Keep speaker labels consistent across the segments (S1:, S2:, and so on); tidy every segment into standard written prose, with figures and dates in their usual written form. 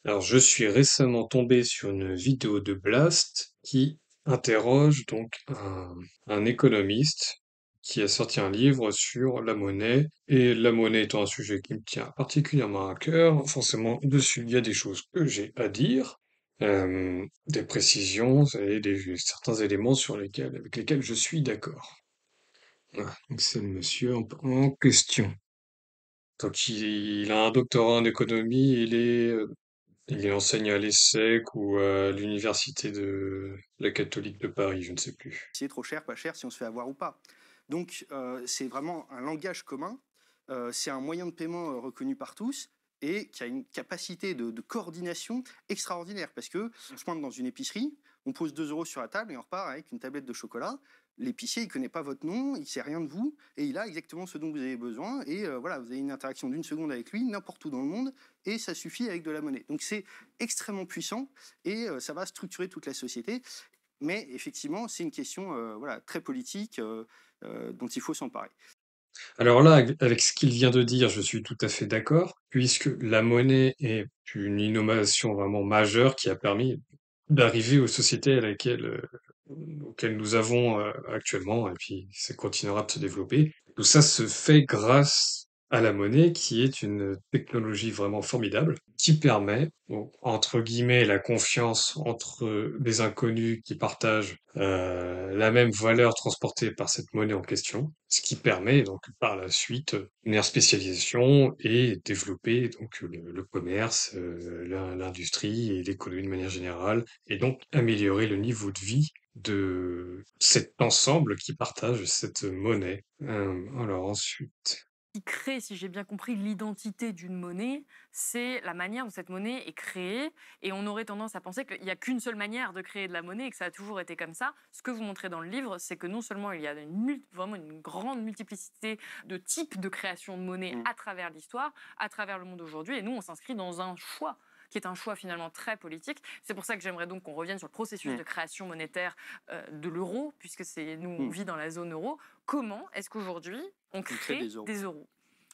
S1: Alors, je suis récemment tombé sur une vidéo de Blast qui interroge donc un économiste qui a sorti un livre sur la monnaie. Et la monnaie étant un sujet qui me tient particulièrement à cœur, forcément, dessus, il y a des choses que j'ai à dire, des précisions et certains éléments avec lesquels je suis d'accord. Voilà, donc c'est le monsieur en question. Donc il a un doctorat en économie, il enseigne à l'ESSEC ou à l'université de la catholique de Paris, je ne sais plus.
S2: C'est trop cher, pas cher, si on se fait avoir ou pas. Donc, c'est vraiment un langage commun. C'est un moyen de paiement reconnu par tous et qui a une capacité de coordination extraordinaire. Parce que on se pointe dans une épicerie, on pose 2 euros sur la table et on repart avec une tablette de chocolat. L'épicier, il connaît pas votre nom, il sait rien de vous et il a exactement ce dont vous avez besoin. Et voilà, vous avez une interaction d'une seconde avec lui, n'importe où dans le monde, et ça suffit avec de la monnaie. Donc, c'est extrêmement puissant et ça va structurer toute la société. Mais effectivement, c'est une question voilà, très politique dont il faut s'emparer.
S1: Alors là, avec ce qu'il vient de dire, je suis tout à fait d'accord, puisque la monnaie est une innovation vraiment majeure qui a permis d'arriver aux sociétés auxquelles nous avons actuellement, et puis ça continuera de se développer. Tout ça se fait grâce à la monnaie, qui est une technologie vraiment formidable, qui permet, bon, entre guillemets, la confiance entre des inconnus qui partagent la même valeur transportée par cette monnaie en question, ce qui permet donc par la suite une meilleure spécialisation et développer donc le commerce, l'industrie et l'économie de manière générale, et donc améliorer le niveau de vie de cet ensemble qui partage cette monnaie. Alors ensuite,
S3: Qui crée, si j'ai bien compris, l'identité d'une monnaie, c'est la manière dont cette monnaie est créée. Et on aurait tendance à penser qu'il n'y a qu'une seule manière de créer de la monnaie et que ça a toujours été comme ça. Ce que vous montrez dans le livre, c'est que non seulement il y a vraiment une grande multiplicité de types de création de monnaie à travers l'histoire, à travers le monde aujourd'hui, et nous, on s'inscrit dans un choix qui est un choix finalement très politique. C'est pour ça que j'aimerais donc qu'on revienne sur le processus de création monétaire de l'euro, puisque nous, on vit dans la zone euro. Comment est-ce qu'aujourd'hui, on
S2: On crée
S3: crée
S2: des euros.
S3: des euros?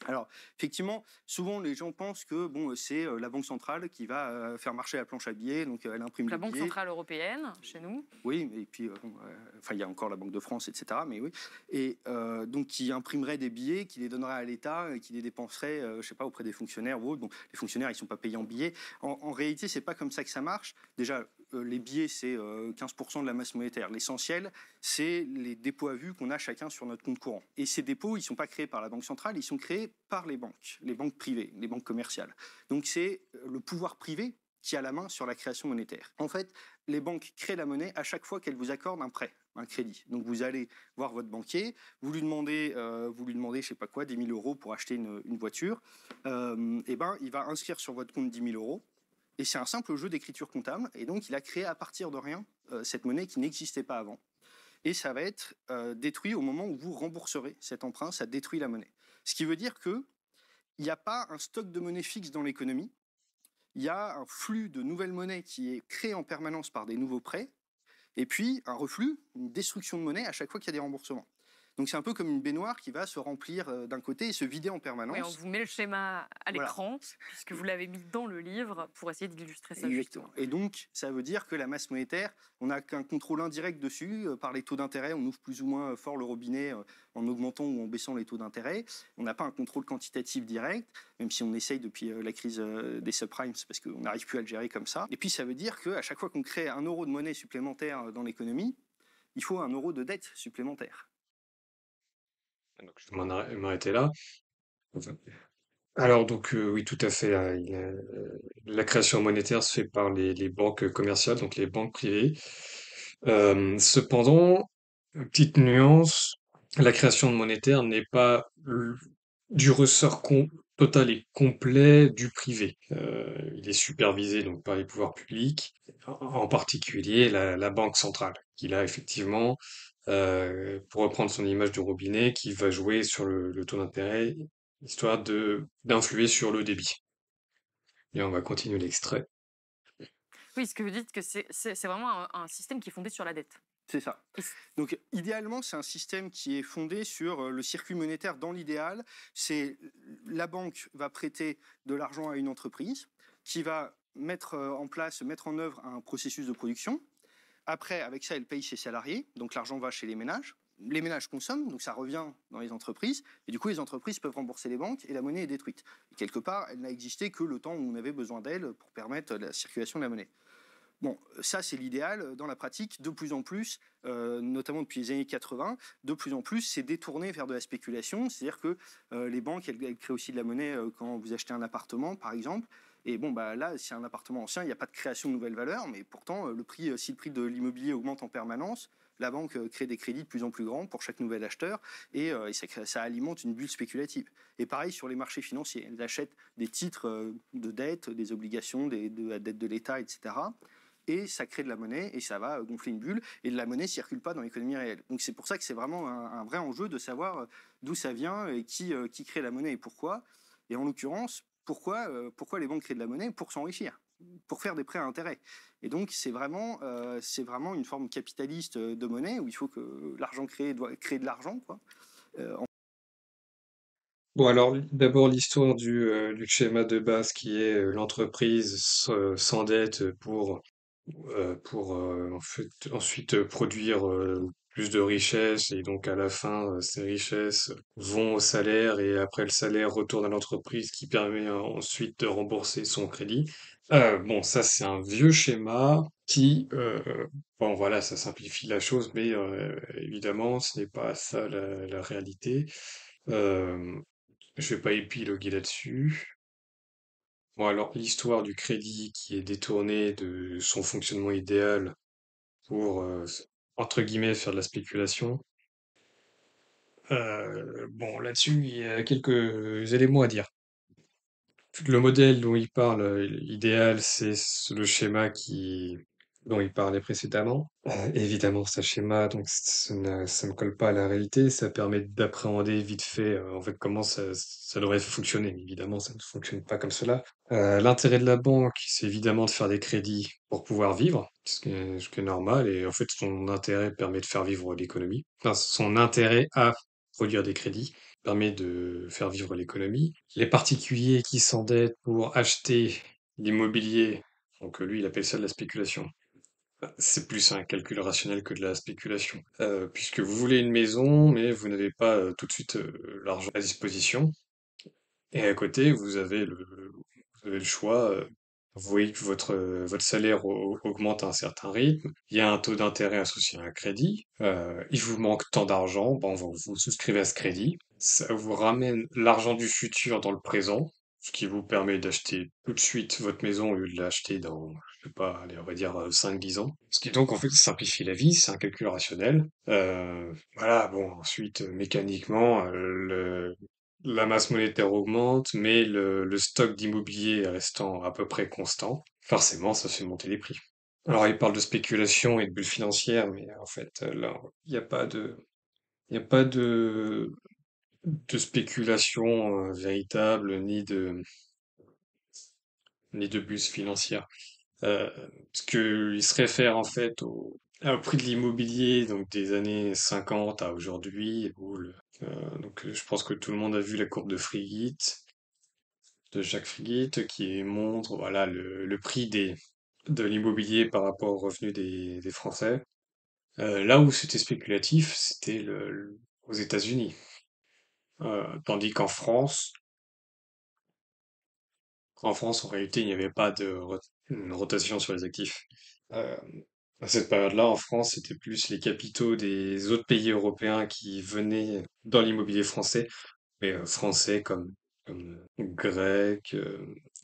S2: Alors, effectivement, souvent les gens pensent que bon, c'est la banque centrale qui va faire marcher la planche à billets, donc elle imprime
S3: La
S2: des
S3: Banque
S2: billets.
S3: centrale européenne, chez nous.
S2: Oui, et puis bon, enfin, il y a encore la Banque de France, etc. Mais oui, et donc qui imprimerait des billets, qui les donnerait à l'État, et qui les dépenserait, je sais pas, auprès des fonctionnaires ou autres. Bon, les fonctionnaires, ils sont pas payés en billets. En réalité, c'est pas comme ça que ça marche. Déjà, les billets, c'est 15% de la masse monétaire. L'essentiel, c'est les dépôts à vue qu'on a chacun sur notre compte courant. Et ces dépôts, ils sont pas créés par la Banque centrale, ils sont créés par les banques privées, les banques commerciales. Donc c'est le pouvoir privé qui a la main sur la création monétaire. En fait, les banques créent la monnaie à chaque fois qu'elles vous accordent un prêt, un crédit. Donc vous allez voir votre banquier, vous lui demandez, je sais pas quoi, 10 000 euros pour acheter une voiture. Et ben, il va inscrire sur votre compte 10 000 euros. Et c'est un simple jeu d'écriture comptable. Et donc, il a créé à partir de rien cette monnaie qui n'existait pas avant. Et ça va être détruit au moment où vous rembourserez cet emprunt. Ça détruit la monnaie. Ce qui veut dire que il n'y a pas un stock de monnaie fixe dans l'économie. Il y a un flux de nouvelles monnaies qui est créé en permanence par des nouveaux prêts, et puis un reflux, une destruction de monnaie à chaque fois qu'il y a des remboursements. Donc c'est un peu comme une baignoire qui va se remplir d'un côté et se vider en
S3: Oui, on
S2: permanence.
S3: vous met le schéma à
S2: Voilà.
S3: l'écran, puisque vous l'avez mis dans le livre pour essayer d'illustrer ça
S2: Exactement.
S3: justement.
S2: Et donc, ça veut dire que la masse monétaire, on n'a qu'un contrôle indirect dessus par les taux d'intérêt. On ouvre plus ou moins fort le robinet en augmentant ou en baissant les taux d'intérêt. On n'a pas un contrôle quantitatif direct, même si on essaye depuis la crise des subprimes, parce qu'on n'arrive plus à le gérer comme ça. Et puis, ça veut dire qu'à chaque fois qu'on crée 1 euro de monnaie supplémentaire dans l'économie, il faut 1 euro de dette supplémentaire.
S1: donc je vais m'arrêter là. Enfin, alors donc oui, tout à fait. La création monétaire se fait par les banques commerciales, donc les banques privées. Cependant, petite nuance, la création monétaire n'est pas du ressort total et complet du privé. Il est supervisé donc par les pouvoirs publics, en particulier la Banque centrale, qui là effectivement, pour reprendre son image du robinet, qui va jouer sur le taux d'intérêt, histoire d'influer sur le débit. Et on va continuer l'extrait.
S3: Oui, ce que vous dites, que c'est vraiment un système qui est fondé sur la dette.
S2: C'est ça.
S3: Et
S2: Donc, idéalement, c'est un système qui est fondé sur le circuit monétaire dans l'idéal. C'est la banque va prêter de l'argent à une entreprise qui va mettre en place, mettre en œuvre un processus de production. Après, avec ça, elle paye ses salariés, donc l'argent va chez les ménages. Les ménages consomment, donc ça revient dans les entreprises, et du coup, les entreprises peuvent rembourser les banques et la monnaie est détruite. Et quelque part, elle n'a existé que le temps où on avait besoin d'elle pour permettre la circulation de la monnaie. Bon, ça c'est l'idéal. Dans la pratique, de plus en plus, notamment depuis les années 80, de plus en plus, c'est détourné vers de la spéculation. C'est-à-dire que les banques, elles créent aussi de la monnaie quand vous achetez un appartement, par exemple. Et bon, bah là, si c'est un appartement ancien, il n'y a pas de création de nouvelles valeurs, mais pourtant, si le prix de l'immobilier augmente en permanence, la banque crée des crédits de plus en plus grands pour chaque nouvel acheteur, et ça alimente une bulle spéculative. Et pareil sur les marchés financiers, elles achètent des titres de dette, des obligations, de la dette de l'État, etc. Et ça crée de la monnaie et ça va gonfler une bulle, et de la monnaie ne circule pas dans l'économie réelle. Donc c'est pour ça que c'est vraiment un vrai enjeu de savoir d'où ça vient et qui crée la monnaie et pourquoi. Et en l'occurrence, pourquoi les banques créent de la monnaie? Pour s'enrichir, pour faire des prêts à intérêt. Et donc c'est vraiment une forme capitaliste de monnaie où il faut que l'argent créé doit créer de l'argent, quoi. En
S1: Bon, alors, d'abord, l'histoire du schéma de base qui est l'entreprise s'endette pour en fait, ensuite produire plus de richesses et donc à la fin, ces richesses vont au salaire et après le salaire retourne à l'entreprise qui permet ensuite de rembourser son crédit. Bon, ça c'est un vieux schéma qui, bon voilà, ça simplifie la chose, mais évidemment, ce n'est pas ça la réalité. Euh, je vais pas épiloguer là-dessus. Bon, alors, l'histoire du crédit qui est détourné de son fonctionnement idéal pour, entre guillemets, faire de la spéculation. Bon, là-dessus, il y a quelques éléments à dire. Le modèle dont il parle, idéal, c'est le schéma dont il parlait précédemment. Évidemment, ce schéma, donc, ça ne colle pas à la réalité. Ça permet d'appréhender vite fait, en fait, comment ça devrait fonctionner. Mais évidemment, ça ne fonctionne pas comme cela. L'intérêt de la banque, c'est évidemment de faire des crédits pour pouvoir vivre, ce qui est normal. Et en fait, son intérêt permet de faire vivre l'économie. Enfin, son intérêt à produire des crédits permet de faire vivre l'économie. Les particuliers qui s'endettent pour acheter l'immobilier, donc lui, il appelle ça de la spéculation. C'est plus un calcul rationnel que de la spéculation. Puisque vous voulez une maison, mais vous n'avez pas tout de suite l'argent à disposition. Et à côté, vous avez le choix. Vous voyez que votre salaire augmente à un certain rythme. Il y a un taux d'intérêt associé à un crédit. Il vous manque tant d'argent. Bon, vous souscrivez à ce crédit. Ça vous ramène l'argent du futur dans le présent, ce qui vous permet d'acheter tout de suite votre maison au lieu de l'acheter dans, je sais pas, allez, on va dire 5-10 ans. Ce qui donc en fait simplifie la vie, c'est un calcul rationnel. Voilà, bon, ensuite, mécaniquement, la masse monétaire augmente, mais le stock d'immobilier restant à peu près constant, forcément, ça fait monter les prix. Alors, il parle de spéculation et de bulles financières, mais en fait, là, il n'y a pas il n'y a pas de spéculation véritable, ni de bulles financières. Parce qu'il se réfère en fait au prix de l'immobilier, donc des années 50 à aujourd'hui, donc je pense que tout le monde a vu la courbe de Frigit, de Jacques Frigit, qui montre voilà le prix de l'immobilier par rapport aux revenus des Français. Là où c'était spéculatif, c'était aux États-Unis. Tandis en France, en réalité, il n'y avait pas une rotation sur les actifs. Euh, à cette période-là, en France, c'était plus les capitaux des autres pays européens qui venaient dans l'immobilier français, mais français comme grec,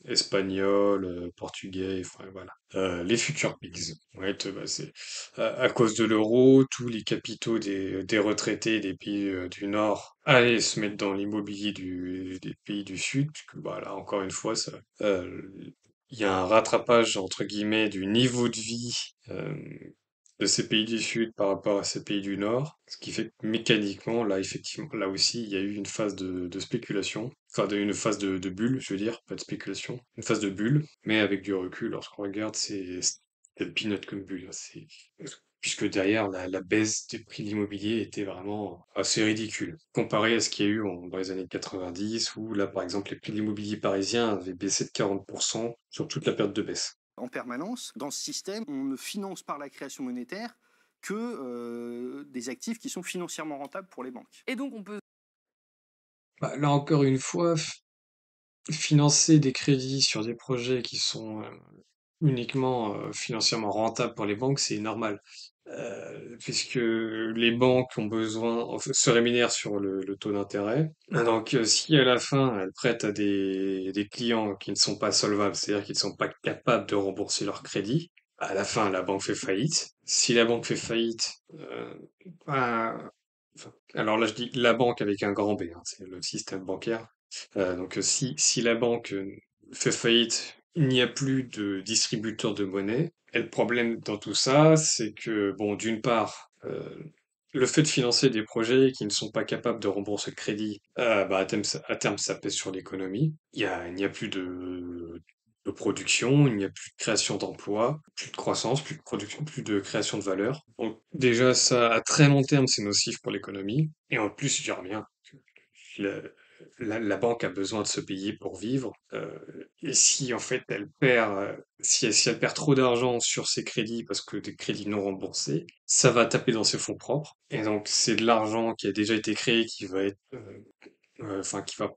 S1: espagnol, portugais, enfin voilà. Les futurs pigs. Ouais, bah, c'est à cause de l'euro, tous les capitaux des retraités des pays du Nord allaient se mettre dans l'immobilier des pays du Sud. Puisque, bah, là, encore une fois, euh, il y a un rattrapage entre guillemets du niveau de vie de ces pays du Sud par rapport à ces pays du Nord, ce qui fait que mécaniquement, là, effectivement, là aussi, il y a eu une phase de spéculation, enfin, une phase de bulle, je veux dire, pas de spéculation, une phase de bulle, mais avec du recul, lorsqu'on regarde, c'est peanut comme bulle, hein, puisque derrière, la baisse des prix de l'immobilier était vraiment assez ridicule, comparé à ce qu'il y a eu dans les années 90, où là, par exemple, les prix de l'immobilier parisien avaient baissé de 40% sur toute la période de baisse.
S2: En permanence, dans ce système, on ne finance par la création monétaire que des actifs qui sont financièrement rentables pour les banques.
S3: Et donc on peut
S1: Bah, là encore une fois, financer des crédits sur des projets qui sont uniquement financièrement rentables pour les banques, c'est normal. Puisque les banques ont besoin, enfin, se rémunèrent sur le taux d'intérêt. Donc, si à la fin, elles prêtent à des clients qui ne sont pas solvables, c'est-à-dire qu'ils ne sont pas capables de rembourser leur crédit, à la fin, la banque fait faillite. Si la banque fait faillite, ben, enfin, alors là, je dis la banque avec un grand B, hein, c'est le système bancaire. Donc, si la banque fait faillite, il n'y a plus de distributeur de monnaie. Et le problème dans tout ça, c'est que, bon, d'une part, le fait de financer des projets qui ne sont pas capables de rembourser le crédit, bah, à terme, ça pèse sur l'économie. Il n'y a plus de production, il n'y a plus de création d'emplois, plus de croissance, plus de production, plus de création de valeur. Donc, déjà, ça, à très long terme, c'est nocif pour l'économie. Et en plus, je reviens, le- la banque a besoin de se payer pour vivre. Et si en fait elle perd, si elle perd trop d'argent sur ses crédits parce que des crédits non remboursés, ça va taper dans ses fonds propres. Et donc c'est de l'argent qui a déjà été créé qui va être enfin qui va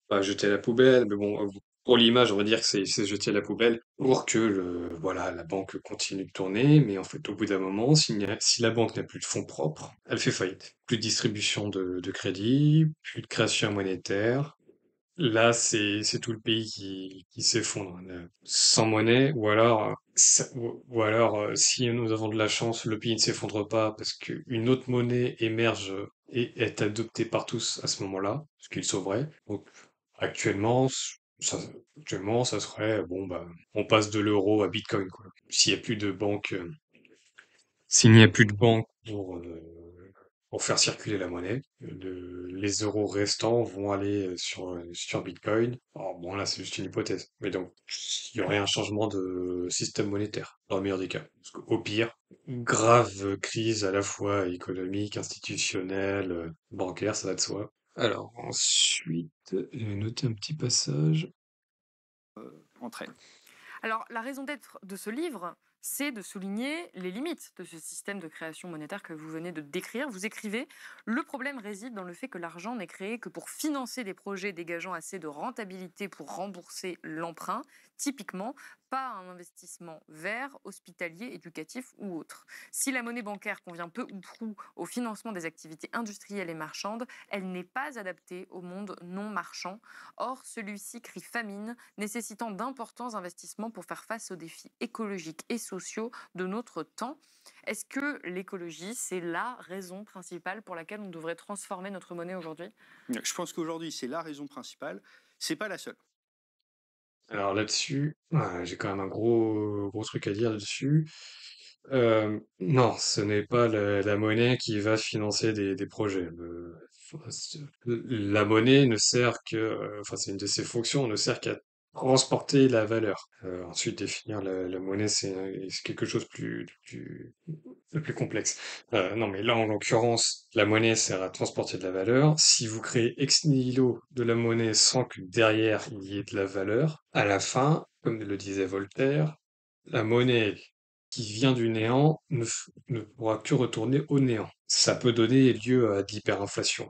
S1: pas jeter à la poubelle, mais bon, pour l'image, on va dire que c'est jeter à la poubelle pour que voilà, la banque continue de tourner, mais en fait, au bout d'un moment, si la banque n'a plus de fonds propres, elle fait faillite. Plus de distribution de crédit, plus de création monétaire. Là, c'est tout le pays qui s'effondre. Sans monnaie, ou alors, ou alors, si nous avons de la chance, le pays ne s'effondre pas parce qu'une autre monnaie émerge et est adoptée par tous à ce moment-là, ce qui le sauverait. Donc, actuellement, ça, actuellement, ça serait, bon, bah, on passe de l'euro à Bitcoin, quoi. S'il n'y a plus de banque, s'il n'y a plus de banque pour faire circuler la monnaie, les euros restants vont aller sur Bitcoin. Alors bon, là, c'est juste une hypothèse. Mais donc, il y aurait un changement de système monétaire, dans le meilleur des cas. Parce qu'au pire, grave crise à la fois économique, institutionnelle, bancaire, ça va de soi. Alors, ensuite, j'ai noté un petit passage.
S2: Entre elles.
S3: Alors, la raison d'être de ce livre, c'est de souligner les limites de ce système de création monétaire que vous venez de décrire. Vous écrivez, le problème réside dans le fait que l'argent n'est créé que pour financer des projets dégageant assez de rentabilité pour rembourser l'emprunt, typiquement pas un investissement vert, hospitalier, éducatif ou autre. Si la monnaie bancaire convient peu ou prou au financement des activités industrielles et marchandes, elle n'est pas adaptée au monde non marchand. Or, celui-ci crie famine, nécessitant d'importants investissements pour faire face aux défis écologiques et sociaux de notre temps. Est-ce que l'écologie, c'est la raison principale pour laquelle on devrait transformer notre monnaie aujourd'hui?
S2: Je pense qu'aujourd'hui, c'est la raison principale. C'est pas la seule.
S1: Alors là-dessus, j'ai quand même un gros truc à dire là-dessus. Non, ce n'est pas la monnaie qui va financer des projets. Enfin, la monnaie ne sert que, enfin, c'est une de ses fonctions, ne sert qu'à transporter la valeur. Ensuite, définir la monnaie, c'est quelque chose de plus complexe. Non, mais là, en l'occurrence, la monnaie sert à transporter de la valeur. Si vous créez ex nihilo de la monnaie sans que derrière il y ait de la valeur, à la fin, comme le disait Voltaire, la monnaie qui vient du néant ne pourra que retourner au néant. Ça peut donner lieu à de l'hyperinflation.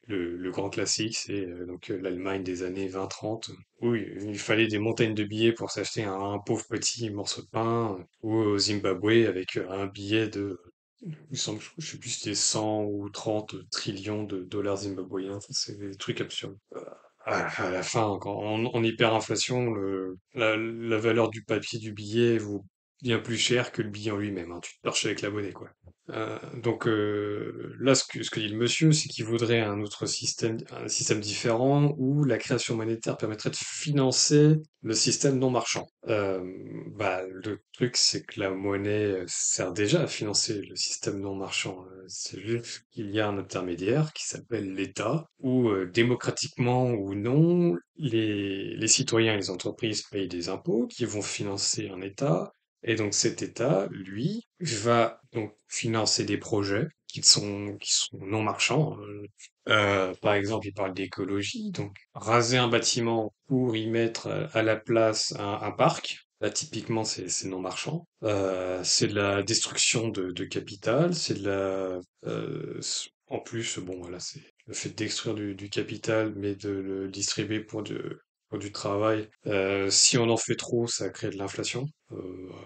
S1: Le grand classique, c'est l'Allemagne des années 20-30, où il fallait des montagnes de billets pour s'acheter un pauvre petit morceau de pain, ou au Zimbabwe avec un billet de, il me semble, je sais plus si c'était 100 ou 30 trillions de dollars zimbabwéens. Enfin, c'est des trucs absurdes. À la fin, quand en hyperinflation, la valeur du papier du billet vaut bien plus cher que le billet en lui-même, hein. Tu te torches avec la monnaie, quoi. Donc là, ce que dit le monsieur, c'est qu'il voudrait un système différent où la création monétaire permettrait de financer le système non marchand. Bah, le truc, c'est que la monnaie sert déjà à financer le système non marchand. C'est juste qu'il y a un intermédiaire qui s'appelle l'État, où démocratiquement ou non, les citoyens et les entreprises payent des impôts qui vont financer un État. Et donc cet État, lui, va donc financer des projets qui sont non marchands. Par exemple, il parle d'écologie, donc raser un bâtiment pour y mettre à la place un parc. Là, typiquement, c'est non marchand. C'est de la destruction de capital, c'est de la... en plus, bon, voilà, c'est le fait de détruire du capital, mais de le distribuer pour du travail. Si on en fait trop, ça crée de l'inflation.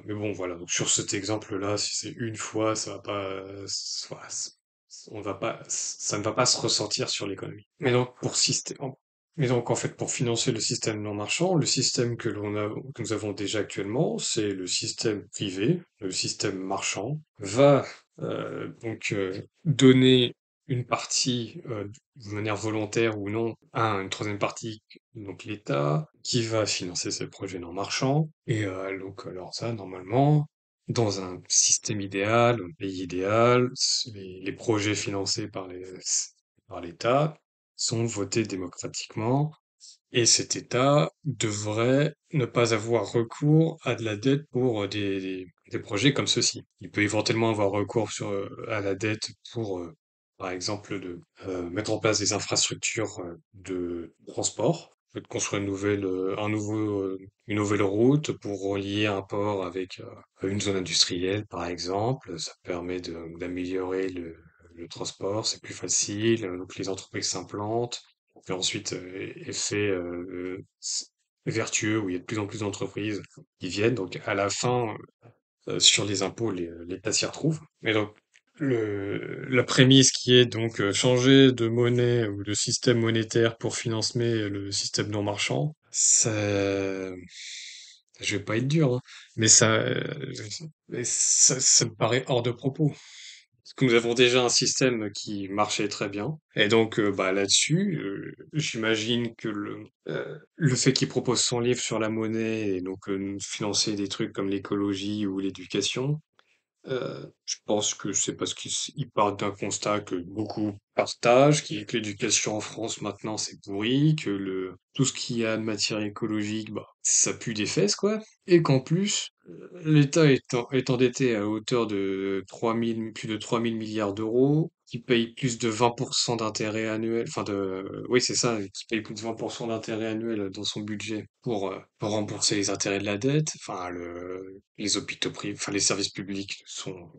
S1: Mais bon, voilà. Donc sur cet exemple-là, si c'est une fois, ça va pas, voilà, on va pas, ça ne va pas se ressentir sur l'économie. Mais donc en fait, pour financer le système non marchand, le système que nous avons déjà actuellement, c'est le système privé, le système marchand va donner une partie de manière volontaire ou non à une troisième partie, donc l'État, qui va financer ces projets non marchands. Et donc alors ça, normalement, dans un système idéal, un pays idéal, les projets financés par l'État sont votés démocratiquement et cet État devrait ne pas avoir recours à de la dette pour des projets comme ceux-ci. Il peut éventuellement avoir recours à la dette pour, par exemple, mettre en place des infrastructures de transport, de construire une nouvelle route pour relier un port avec une zone industrielle, par exemple. Ça permet d'améliorer le transport, c'est plus facile, donc les entreprises s'implantent. Et ensuite, effet vertueux où il y a de plus en plus d'entreprises qui viennent. Donc à la fin, sur les impôts, l'État s'y retrouve. Mais donc la prémisse qui est donc changer de monnaie ou de système monétaire pour financer le système non marchand, ça, je vais pas être dur, hein, mais ça me paraît hors de propos. Parce que nous avons déjà un système qui marchait très bien. Et donc, bah, là-dessus, j'imagine que le fait qu'il propose son livre sur la monnaie et donc financer des trucs comme l'écologie ou l'éducation, je pense que c'est parce qu'il part d'un constat que beaucoup partagent, qui est que l'éducation en France maintenant c'est pourri, que tout ce qu'il y a de matière écologique, bah, ça pue des fesses, quoi. Et qu'en plus, l'État est endetté à hauteur de plus de 3000 milliards d'euros, qui paye plus de 20% d'intérêt annuel, oui, c'est ça, qui paye plus de 20% d'intérêt annuel dans son budget pour rembourser les intérêts de la dette. Les hôpitaux privés, enfin, les services publics sont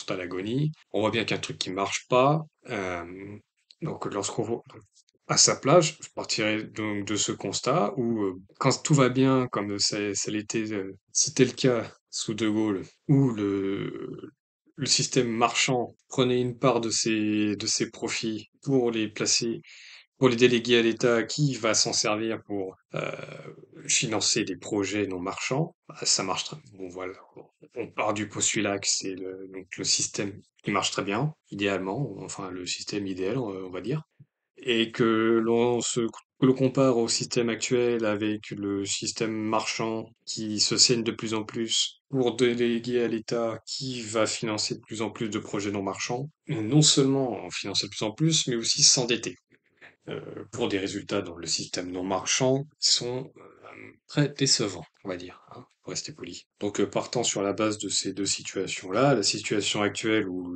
S1: à l'agonie. On voit bien qu'il y a un truc qui marche pas. Donc, à sa place, je partirais donc de ce constat où, quand tout va bien, comme c'était le cas sous De Gaulle, où le système marchand prenait une part de ses profits pour les déléguer à l'État qui va s'en servir pour financer des projets non marchands, bah, ça marche très bien. Bon, voilà. On part du postulat que c'est donc le système qui marche très bien, idéalement, enfin le système idéal, on va dire, et que l'on compare au système actuel avec le système marchand qui se saigne de plus en plus pour déléguer à l'État qui va financer de plus en plus de projets non marchands, et non seulement en financer de plus en plus, mais aussi s'endetter pour des résultats dans le système non marchand qui sont très décevants, on va dire, hein, pour rester poli. Donc partant sur la base de ces deux situations-là, la situation actuelle où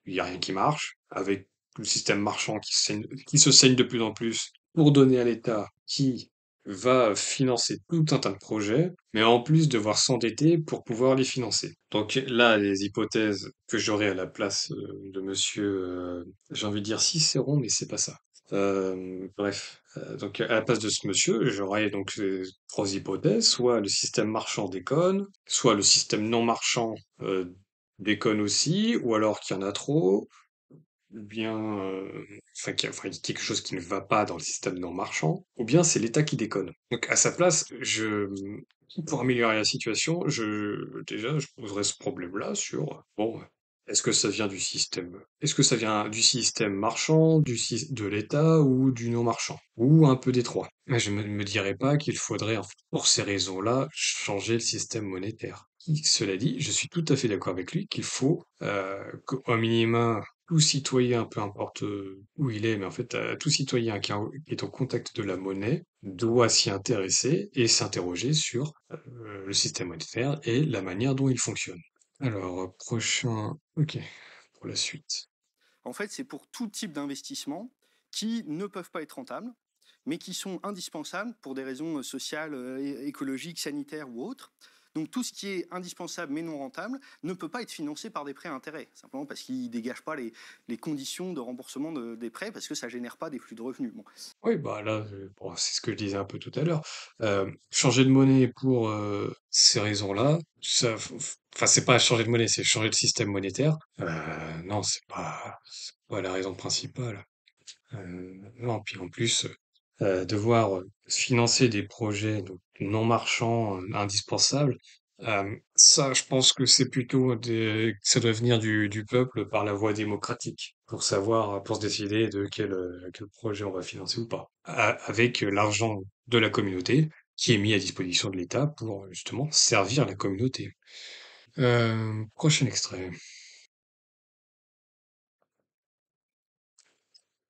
S1: il n'y a rien qui marche, avec le système marchand qui se saigne de plus en plus pour donner à l'État qui va financer tout un tas de projets, mais en plus devoir s'endetter pour pouvoir les financer. Donc là, les hypothèses que j'aurais à la place de monsieur, j'ai envie de dire Cicéron, mais c'est pas ça. Bref, donc à la place de ce monsieur, j'aurais donc trois hypothèses, soit le système marchand déconne, soit le système non marchand déconne aussi, ou alors qu'il y en a trop, ou bien qu'il y a quelque chose qui ne va pas dans le système non marchand, ou bien c'est l'État qui déconne. Donc à sa place, pour améliorer la situation, je poserais ce problème-là sur bon, est-ce que ça vient du système, est-ce que ça vient du système marchand, de l'État ou du non marchand, ou un peu des trois. Mais je me dirais pas qu'il faudrait, en fait, pour ces raisons-là, changer le système monétaire. Cela dit, je suis tout à fait d'accord avec lui qu'il faut, qu'au minimum, tout citoyen, peu importe où il est, mais en fait, tout citoyen qui est en contact de la monnaie doit s'y intéresser et s'interroger sur le système monétaire et la manière dont il fonctionne. Alors, prochain... Ok, pour la suite.
S2: En fait, c'est pour tout type d'investissement qui ne peuvent pas être rentables, mais qui sont indispensables pour des raisons sociales, écologiques, sanitaires ou autres. Donc tout ce qui est indispensable mais non rentable ne peut pas être financé par des prêts à intérêt, simplement parce qu'ils ne dégagent pas les conditions de remboursement des prêts, parce que ça ne génère pas des flux de revenus. Bon.
S1: Oui, bah là, bon, c'est ce que je disais un peu tout à l'heure. Changer de monnaie pour ces raisons-là, enfin, c'est pas changer de monnaie, c'est changer de système monétaire. Non, c'est pas la raison principale. Non, puis en plus, devoir financer des projets donc, non marchands indispensables, ça, je pense que c'est plutôt que ça doit venir du peuple par la voie démocratique pour savoir, pour se décider de quel projet on va financer ou pas, avec l'argent de la communauté qui est mis à disposition de l'État pour justement servir la communauté. Prochain extrait.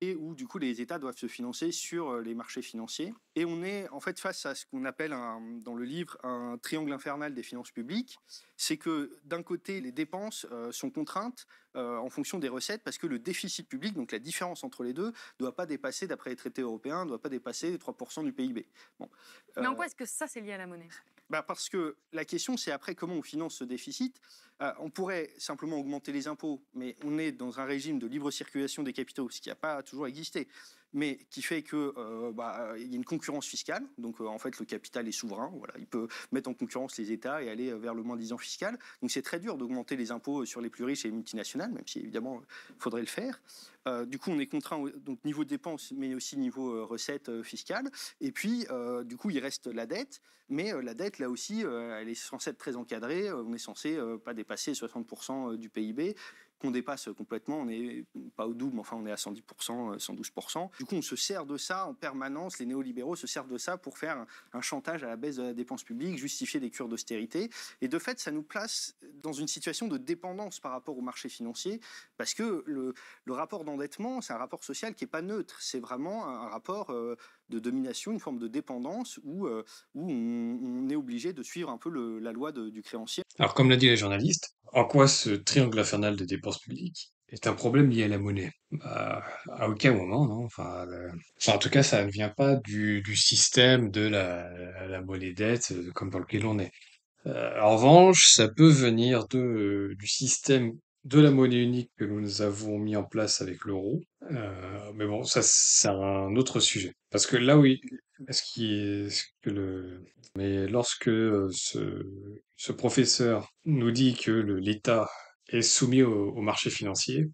S2: Et où du coup les États doivent se financer sur les marchés financiers. Et on est en fait face à ce qu'on appelle dans le livre un triangle infernal des finances publiques. C'est que d'un côté les dépenses sont contraintes en fonction des recettes parce que le déficit public, donc la différence entre les deux, ne doit pas dépasser, d'après les traités européens, ne doit pas dépasser 3% du PIB. Bon.
S3: Mais en quoi est-ce que ça c'est lié à la monnaie?
S2: Parce que la question, c'est après comment on finance ce déficit. On pourrait simplement augmenter les impôts, mais on est dans un régime de libre circulation des capitaux, ce qui n'a pas toujours existé, mais qui fait que il y a une concurrence fiscale. Donc en fait, le capital est souverain. Voilà, il peut mettre en concurrence les États et aller vers le moins-disant fiscal. Donc c'est très dur d'augmenter les impôts sur les plus riches et les multinationales, même si évidemment il faudrait le faire. Du coup, on est contraint donc niveau dépenses, mais aussi niveau recettes fiscales. Et puis, du coup, il reste la dette. Mais la dette, là aussi, elle est censée être très encadrée. On est censé pas dépasser 60% du PIB. Qu'on dépasse complètement, on n'est pas au double, mais enfin on est à 110%, 112%. Du coup, on se sert de ça en permanence, les néolibéraux se servent de ça pour faire un chantage à la baisse de la dépense publique, justifier des cures d'austérité. Et de fait, ça nous place dans une situation de dépendance par rapport au marché financier, parce que le rapport d'endettement, c'est un rapport social qui n'est pas neutre, c'est vraiment un rapport de domination, une forme de dépendance où on est obligé de suivre un peu la loi du créancier.
S1: Alors, comme l'a dit les journalistes, en quoi ce triangle infernal des dépenses publiques est un problème lié à la monnaie? Bah, à aucun moment, non? Enfin, enfin, en tout cas, ça ne vient pas du système de la monnaie dette comme dans lequel on est. En revanche, ça peut venir du système de la monnaie unique que nous avons mis en place avec l'euro. Mais bon, ça, c'est un autre sujet. Parce que là, oui, ce que mais lorsque ce professeur nous dit que l'État est soumis au marché financier,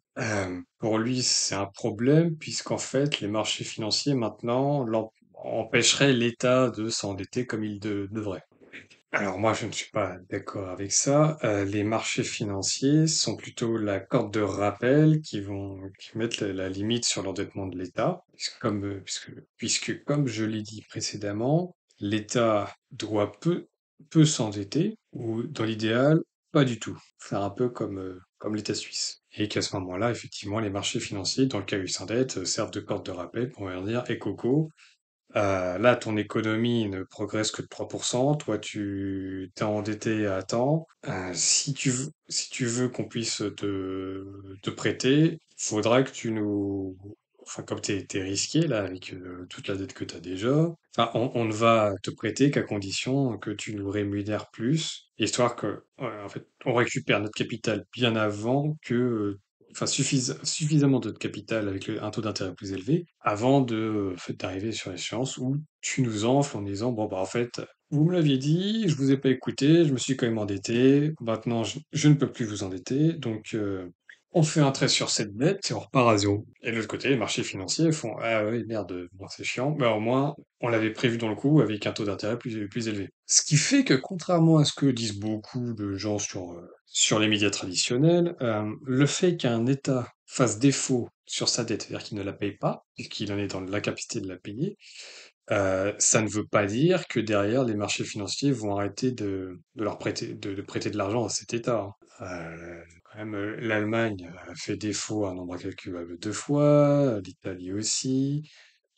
S1: pour lui, c'est un problème, puisqu'en fait, les marchés financiers, maintenant, empêcheraient l'État de s'endetter comme il devrait. Alors moi, je ne suis pas d'accord avec ça. Les marchés financiers sont plutôt la corde de rappel qui mettent la limite sur l'endettement de l'État, puisque comme je l'ai dit précédemment, l'État peut s'endetter ou dans l'idéal pas du tout, faire un peu comme l'État suisse. Et qu'à ce moment-là, effectivement, les marchés financiers, dans le cas où ils s'endettent, servent de corde de rappel pour leur dire, et coco, là, ton économie ne progresse que de 3%. Toi, tu t'es endetté à temps. Si tu veux qu'on puisse te prêter, faudra que tu nous... Enfin, comme t'es risqué, là, avec toute la dette que tu as déjà, enfin, on ne va te prêter qu'à condition que tu nous rémunères plus, histoire que, ouais, en fait, on récupère notre capital bien avant que enfin suffisamment de capital avec un taux d'intérêt plus élevé avant en fait, d'arriver sur l'échéance où tu nous enfles en disant bon bah en fait vous me l'aviez dit, je vous ai pas écouté, je me suis quand même endetté, maintenant je ne peux plus vous endetter, donc on fait un trait sur cette dette et on repart à zéro. Et de l'autre côté, les marchés financiers font ah oui merde, bon, c'est chiant, mais au moins on l'avait prévu dans le coup avec un taux d'intérêt plus élevé. Ce qui fait que contrairement à ce que disent beaucoup de gens sur les médias traditionnels, le fait qu'un État fasse défaut sur sa dette, c'est-à-dire qu'il ne la paye pas, et qu'il en est dans l'incapacité de la payer, ça ne veut pas dire que derrière les marchés financiers vont arrêter de leur prêter, de prêter de l'argent à cet État, hein. quand même, l'Allemagne a fait défaut à un nombre incalculable de fois, l'Italie aussi.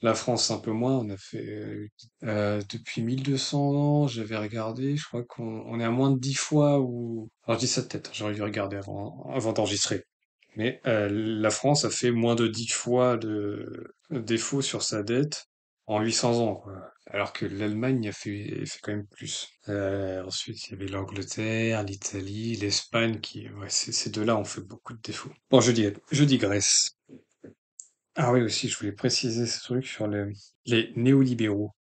S1: La France un peu moins, on a fait depuis 1200 ans, j'avais regardé, je crois qu'on est à moins de 10 fois ou... Alors je dis ça de tête, j'aurais dû regarder avant d'enregistrer. Mais la France a fait moins de 10 fois de défaut sur sa dette en 800 ans, quoi. Alors que l'Allemagne a fait quand même plus. Ensuite, il y avait l'Angleterre, l'Italie, l'Espagne qui, ouais, ces deux-là ont fait beaucoup de défauts. Bon, je digresse. Ah oui, aussi, je voulais préciser ce truc sur les néolibéraux.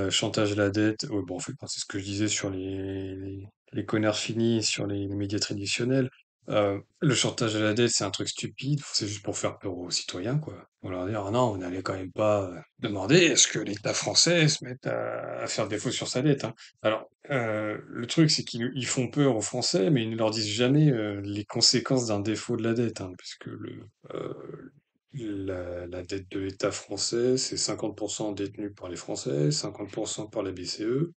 S1: Chantage à la dette. Ouais, bon, en fait, c'est ce que je disais sur les connards finis, sur les médias traditionnels. Le chantage à la dette, c'est un truc stupide. C'est juste pour faire peur aux citoyens, quoi. On leur dire, ah non, vous n'allez quand même pas demander est-ce que l'État français se mette à faire défaut sur sa dette, hein. Alors, le truc, c'est qu'ils font peur aux Français, mais ils ne leur disent jamais les conséquences d'un défaut de la dette, hein, puisque euh, la dette de l'État français, c'est 50% détenu par les Français, 50% par la BCE.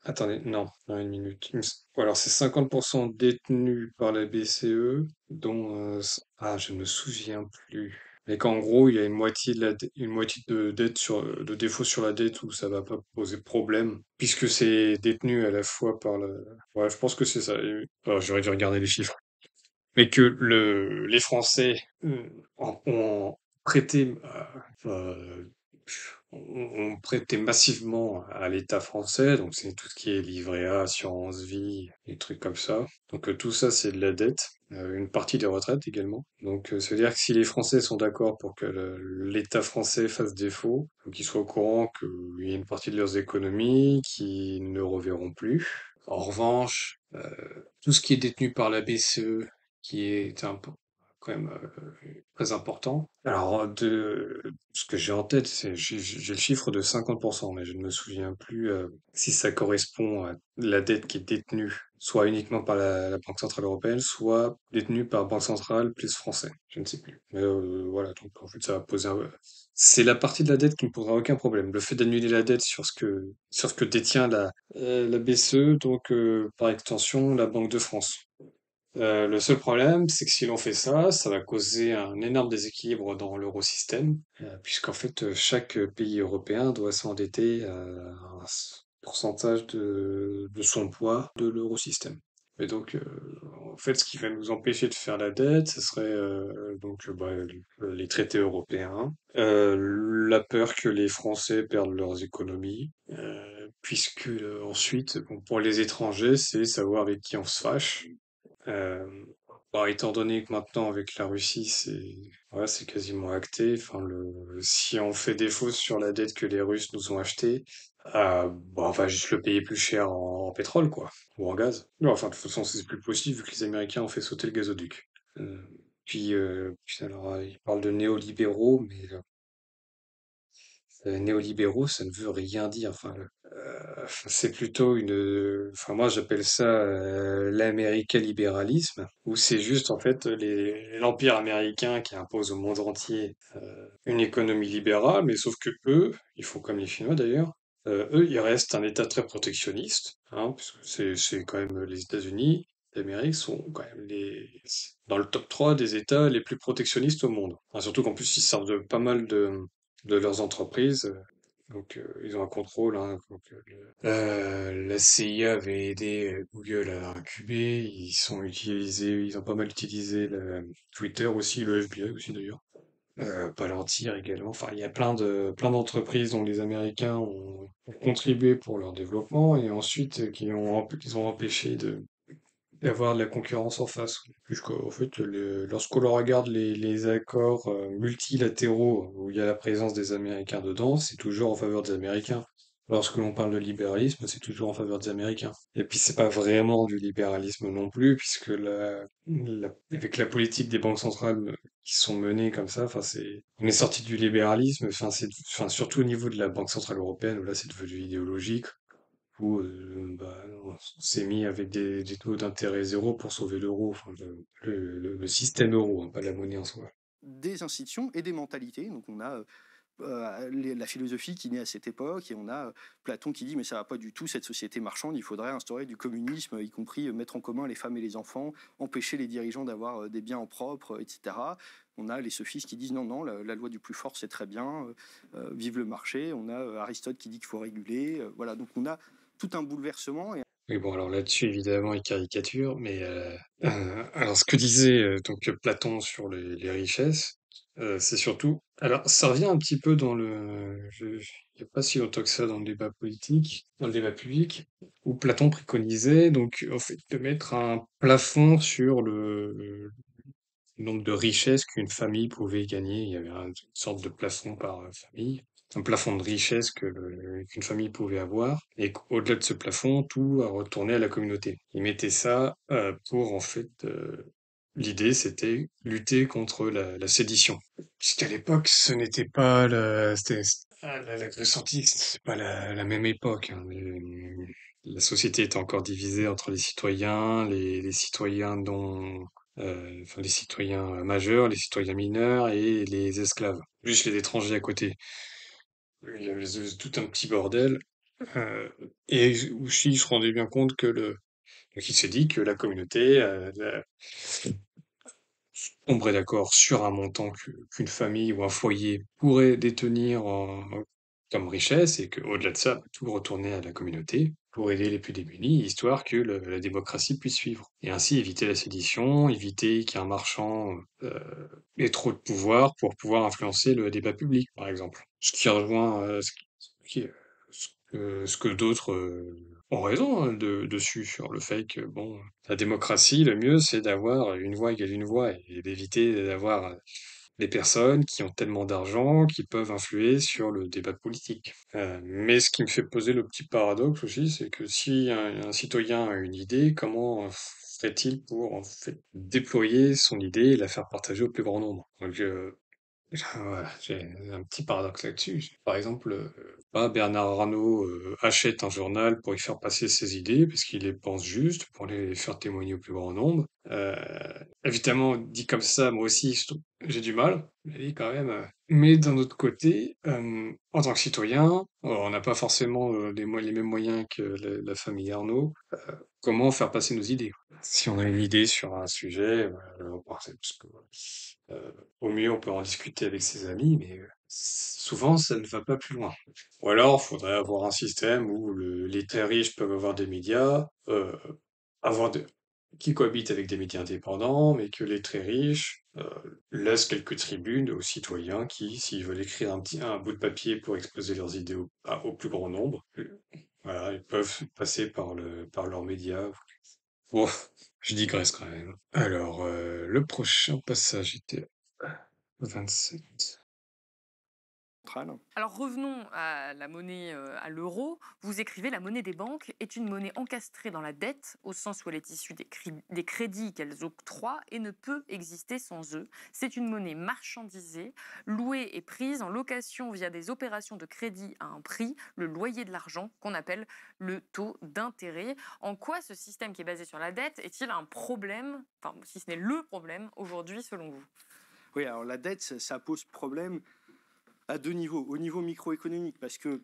S1: Attendez, non, non, une minute. Ou alors c'est 50% détenu par la BCE, dont... ah, je ne me souviens plus. Mais qu'en gros, il y a une moitié de dette de défaut sur la dette où ça va pas poser problème, puisque c'est détenu à la fois par la... Ouais, je pense que c'est ça. J'aurais dû regarder les chiffres. Mais que les Français ont prêté, euh, ont prêté massivement à l'État français, donc c'est tout ce qui est livret A, assurance vie, des trucs comme ça. Donc tout ça, c'est de la dette, une partie des retraites également. Donc ça veut dire que si les Français sont d'accord pour que l'État français fasse défaut, donc qu'ils soient au courant qu'il y a une partie de leurs économies qui ne reverront plus. En revanche, tout ce qui est détenu par la BCE, qui est quand même très important. Alors, de ce que j'ai en tête, j'ai le chiffre de 50%, mais je ne me souviens plus si ça correspond à la dette qui est détenue, soit uniquement par la Banque Centrale Européenne, soit détenue par Banque Centrale plus français. Je ne sais plus. Mais voilà, donc en fait, ça va poser un... C'est la partie de la dette qui ne posera aucun problème. Le fait d'annuler la dette sur ce que détient la BCE, donc par extension la Banque de France. Le seul problème, c'est que si l'on fait ça, ça va causer un énorme déséquilibre dans l'eurosystème, puisqu'en fait, chaque pays européen doit s'endetter à un pourcentage de son poids de l'eurosystème. Et donc, en fait, ce qui va nous empêcher de faire la dette, ce serait les traités européens, la peur que les Français perdent leurs économies, puisque ensuite, bon, pour les étrangers, c'est savoir avec qui on se fâche. Euh, Étant donné que maintenant avec la Russie c'est quasiment acté. Enfin si on fait défaut sur la dette que les Russes nous ont achetée, on va juste le payer plus cher en pétrole quoi ou en gaz. Non, enfin de toute façon c'est plus possible vu que les Américains ont fait sauter le gazoduc. Euh, puis alors il parle de néolibéraux, mais néolibéraux ça ne veut rien dire. Enfin c'est plutôt enfin moi j'appelle ça l'américa-libéralisme, où c'est juste en fait l'empire américain qui impose au monde entier une économie libérale, mais sauf que eux, ils font comme les Chinois d'ailleurs, eux ils restent un État très protectionniste, hein, parce que c'est quand même les États-Unis d'Amérique sont quand même dans le top 3 des États les plus protectionnistes au monde. Enfin, surtout qu'en plus ils servent de pas mal de leurs entreprises. Donc, ils ont un contrôle, hein. Donc, la CIA avait aidé Google à incuber. Ils ont pas mal utilisé Twitter aussi, le FBI aussi d'ailleurs. Palantir également. Enfin, il y a plein d'entreprises dont les Américains ont contribué pour leur développement et ensuite qu'ils ont empêché d'avoir de la concurrence en face. Puisqu'en fait, lorsqu'on regarde les accords multilatéraux où il y a la présence des Américains dedans, c'est toujours en faveur des Américains. Lorsque l'on parle de libéralisme, c'est toujours en faveur des Américains. Et puis c'est pas vraiment du libéralisme non plus, puisque avec la politique des banques centrales qui sont menées comme ça, enfin on est sorti du libéralisme, enfin surtout au niveau de la Banque centrale européenne, où là c'est devenu idéologique où on s'est mis avec des taux d'intérêt zéro pour sauver l'euro, enfin, le système euro, hein, pas la monnaie en soi.
S2: Des institutions et des mentalités. Donc on a la philosophie qui naît à cette époque, et on a Platon qui dit mais ça va pas du tout cette société marchande, il faudrait instaurer du communisme, y compris mettre en commun les femmes et les enfants, empêcher les dirigeants d'avoir des biens en propre, etc. On a les sophistes qui disent non, la loi du plus fort c'est très bien, vive le marché. On a Aristote qui dit qu'il faut réguler. Voilà, donc on a tout un bouleversement.
S1: Oui, bon, alors là-dessus, évidemment, il caricature, mais alors ce que disait Platon sur les richesses, c'est surtout. Alors, ça revient un petit peu dans il n'y a pas si longtemps que ça dans le débat politique, dans le débat public, où Platon préconisait donc en fait de mettre un plafond sur le nombre de richesses qu'une famille pouvait gagner. Il y avait une sorte de plafond par famille, un plafond de richesse qu'une famille pouvait avoir, et qu'au-delà de ce plafond, tout a retourné à la communauté. Ils mettaient ça pour, en fait, l'idée, c'était lutter contre la sédition. Puisqu'à l'époque, ce n'était pas la Grèce antique, c'est pas la même époque, hein. La société était encore divisée entre les citoyens, les citoyens enfin les citoyens majeurs, les citoyens mineurs et les esclaves, plus les étrangers à côté. Il y avait tout un petit bordel. euh, et aussi, je rendais bien compte donc il s'est dit que la communauté tomberait d'accord sur un montant qu'une famille ou un foyer pourrait détenir comme richesse et qu'au-delà de ça, tout retournait à la communauté pour aider les plus démunis, histoire que la démocratie puisse suivre. Et ainsi éviter la sédition, éviter qu'un marchand ait trop de pouvoir pour pouvoir influencer le débat public, par exemple. Ce qui rejoint qui- ce que d'autres ont raison hein, dessus, sur le fait que, bon, la démocratie, le mieux, c'est d'avoir une voix égale une voix et d'éviter d'avoir des personnes qui ont tellement d'argent qui peuvent influer sur le débat politique. Mais ce qui me fait poser le petit paradoxe aussi, c'est que si un citoyen a une idée, comment ferait-il pour en fait déployer son idée et la faire partager au plus grand nombre? Donc, voilà, j'ai un petit paradoxe là-dessus. Par exemple, Bernard Arnault achète un journal pour y faire passer ses idées, parce qu'il les pense justes, pour les faire témoigner au plus grand nombre. Évidemment, dit comme ça, moi aussi, j'ai du mal, mais quand même. Mais d'un autre côté, en tant que citoyen, on n'a pas forcément les mêmes moyens que la famille Arnault. Comment faire passer nos idées? Si on a une idée sur un sujet, parce que euh, au mieux, on peut en discuter avec ses amis, mais souvent, ça ne va pas plus loin. Ou alors, il faudrait avoir un système où les très riches peuvent avoir des médias, avoir de- qui cohabitent avec des médias indépendants, mais que les très riches laissent quelques tribunes aux citoyens qui, s'ils veulent écrire un bout de papier pour exposer leurs idées au plus grand nombre, voilà, ils peuvent passer par leurs médias. Bon, je digresse quand même. Alors, le prochain passage était 27.
S2: Centrale.
S3: Alors revenons à la monnaie, à l'euro. Vous écrivez: la monnaie des banques est une monnaie encastrée dans la dette, au sens où elle est issue des crédits qu'elles octroient et ne peut exister sans eux. C'est une monnaie marchandisée, louée et prise en location via des opérations de crédit à un prix, le loyer de l'argent, qu'on appelle le taux d'intérêt. En quoi ce système qui est basé sur la dette est-il un problème, enfin si ce n'est le problème aujourd'hui selon vous?
S2: Oui, alors la dette, ça pose problème à deux niveaux. Au niveau microéconomique, parce que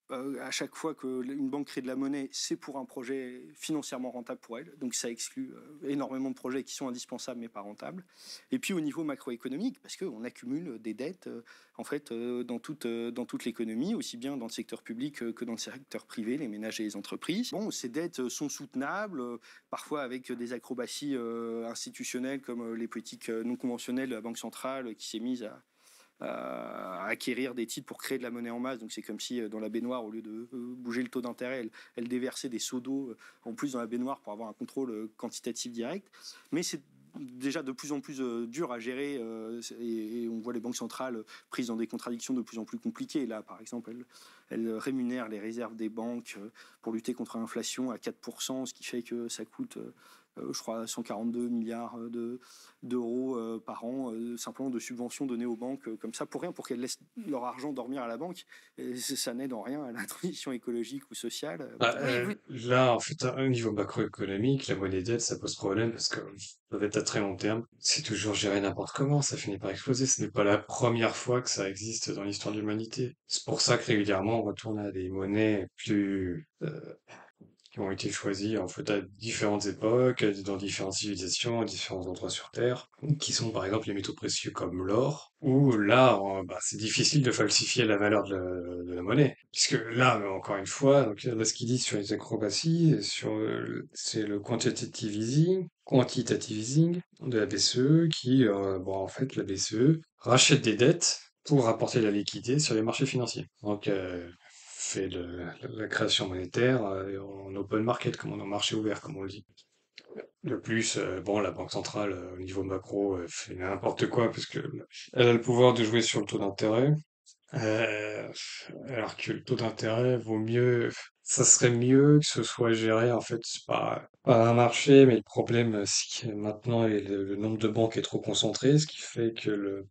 S2: à chaque fois qu'une banque crée de la monnaie, c'est pour un projet financièrement rentable pour elle. Donc ça exclut énormément de projets qui sont indispensables mais pas rentables. Et puis au niveau macroéconomique, parce qu'on accumule des dettes dans toute l'économie, aussi bien dans le secteur public que dans le secteur privé, les ménages et les entreprises. Bon, ces dettes sont soutenables, parfois avec des acrobaties institutionnelles comme les politiques non conventionnelles de la Banque centrale qui s'est mise à acquérir des titres pour créer de la monnaie en masse. Donc c'est comme si dans la baignoire, au lieu de bouger le taux d'intérêt, elle déversait des seaux d'eau en plus dans la baignoire pour avoir un contrôle quantitatif direct. Mais c'est déjà de plus en plus dur à gérer et on voit les banques centrales prises dans des contradictions de plus en plus compliquées. Là, par exemple, elles rémunèrent les réserves des banques pour lutter contre l'inflation à 4%, ce qui fait que ça coûte je crois, 142 milliards d'euros par an, simplement de subventions données aux banques comme ça, pour rien, pour qu'elles laissent leur argent dormir à la banque. Et ça n'aide en rien à la transition écologique ou sociale.
S1: Bah,
S3: Oui, vous,
S1: là, en fait, au niveau macroéconomique, la monnaie d'aide, ça pose problème parce que ça va être à très long terme. C'est toujours géré n'importe comment, ça finit par exploser. Ce n'est pas la première fois que ça existe dans l'histoire de l'humanité. C'est pour ça que régulièrement, on retourne à des monnaies plus, qui ont été choisis en fait à différentes époques, dans différentes civilisations, à différents endroits sur Terre, qui sont par exemple les métaux précieux comme l'or, où là, bah, c'est difficile de falsifier la valeur de la monnaie. Puisque là, encore une fois, donc, là, ce qu'il dit sur les acrobaties, c'est le quantitative easing de la BCE, qui, bon, en fait, la BCE rachète des dettes pour rapporter la liquidité sur les marchés financiers. Donc, fait la création monétaire en open market, comme on en marché ouvert, comme on le dit. De plus, bon, la Banque centrale, au niveau macro, fait n'importe quoi, parce que elle a le pouvoir de jouer sur le taux d'intérêt, euh, alors que le taux d'intérêt vaut mieux, ça serait mieux que ce soit géré, en fait, c'est pas un marché, mais le problème, c'est que maintenant, le nombre de banques est trop concentré, ce qui fait que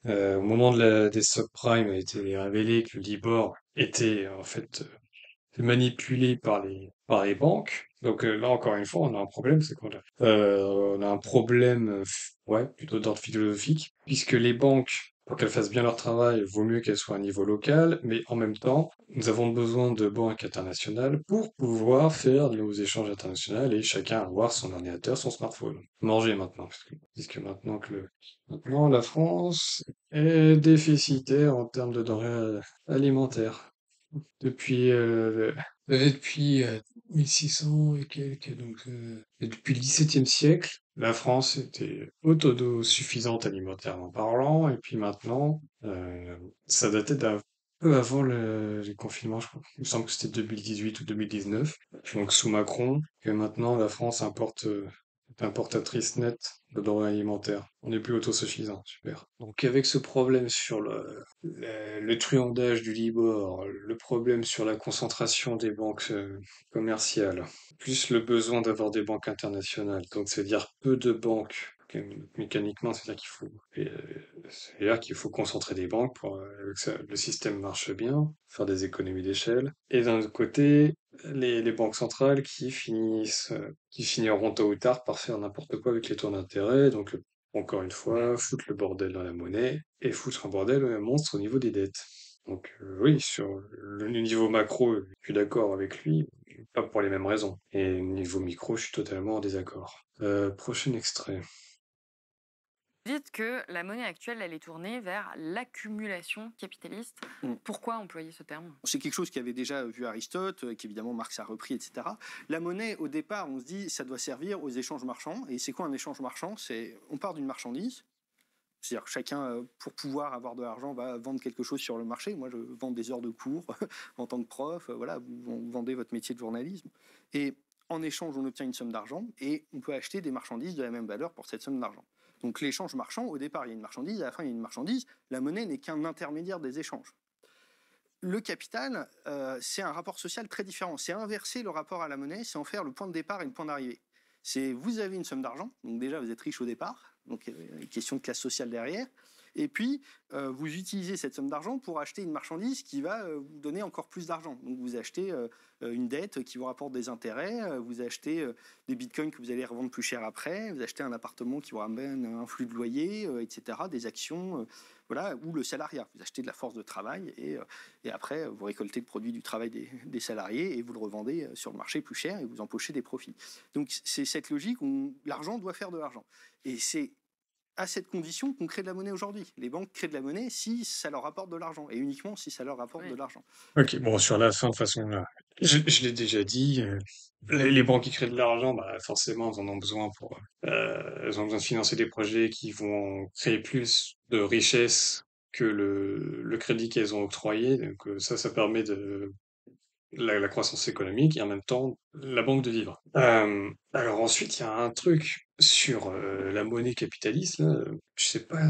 S1: au moment des subprimes, a été révélé que le Libor était en fait manipulé par les banques. Donc là encore une fois, on a un problème, c'est on a un problème, ouais, plutôt d'ordre philosophique, puisque les banques, pour qu'elles fassent bien leur travail, il vaut mieux qu'elles soient à niveau local, mais en même temps, nous avons besoin de banques internationales pour pouvoir faire nos échanges internationaux et chacun avoir son ordinateur, son smartphone. Manger maintenant, puisque maintenant la France est déficitaire en termes de denrées alimentaires depuis, depuis 1600 et quelques, et depuis le XVIIe siècle, la France était autosuffisante alimentairement parlant, et puis maintenant, ça datait d'un peu avant les confinements, je crois. Il me semble que c'était 2018 ou 2019, donc sous Macron, que maintenant la France est importatrice nette de denrées alimentaires. On n'est plus autosuffisant, super. Donc avec ce problème sur le truandage du Libor, le problème sur la concentration des banques commerciales, plus le besoin d'avoir des banques internationales, donc c'est-à-dire peu de banques. Mécaniquement, c'est-à-dire qu'il faut concentrer des banques pour que le système marche bien, faire des économies d'échelle. Et d'un autre côté, les banques centrales qui finiront tôt ou tard par faire n'importe quoi avec les taux d'intérêt, donc encore une fois, foutre le bordel dans la monnaie et foutre un bordel un monstre au niveau des dettes. Donc oui, sur le niveau macro, je suis d'accord avec lui, pas pour les mêmes raisons. Et au niveau micro, je suis totalement en désaccord. Prochain extrait.
S3: dites que la monnaie actuelle, elle est tournée vers l'accumulation capitaliste.
S2: Mm.
S3: Pourquoi employer ce terme?
S2: C'est quelque chose qu'avait déjà vu Aristote, qu'évidemment Marx a repris, etc. La monnaie, au départ, on se dit, ça doit servir aux échanges marchands. Et c'est quoi un échange marchand? On part d'une marchandise. C'est-à-dire que chacun, pour pouvoir avoir de l'argent, va vendre quelque chose sur le marché. Moi, je vends des heures de cours en tant que prof. Voilà, vous vendez votre métier de journalisme. Et en échange, on obtient une somme d'argent et on peut acheter des marchandises de la même valeur pour cette somme d'argent. Donc l'échange marchand, au départ, il y a une marchandise, à la fin, il y a une marchandise. La monnaie n'est qu'un intermédiaire des échanges. Le capital, c'est un rapport social très différent. C'est inverser le rapport à la monnaie, c'est en faire le point de départ et le point d'arrivée. C'est vous avez une somme d'argent, donc déjà vous êtes riche au départ, donc une question de classe sociale derrière. Et puis, vous utilisez cette somme d'argent pour acheter une marchandise qui va vous donner encore plus d'argent. Donc, vous achetez une dette qui vous rapporte des intérêts, vous achetez des bitcoins que vous allez revendre plus cher après, vous achetez un appartement qui vous ramène un flux de loyer, etc., des actions, voilà, ou le salariat. Vous achetez de la force de travail et après, vous récoltez le produit du travail des salariés et vous le revendez sur le marché plus cher et vous empochez des profits. Donc, c'est cette logique où l'argent doit faire de l'argent. Et c'est à cette condition qu'on crée de la monnaie aujourd'hui. Les banques créent de la monnaie si ça leur rapporte de l'argent, et uniquement si ça leur rapporte de l'argent.
S1: Ok, bon, sur la fin, de toute façon, là, je l'ai déjà dit, les banques qui créent de l'argent, bah, forcément, elles en ont besoin elles ont besoin de financer des projets qui vont créer plus de richesses que le crédit qu'elles ont octroyé. Donc, ça permet la croissance économique et en même temps la banque de vivre. Alors ensuite, il y a un truc sur la monnaie capitaliste. Là. Je sais pas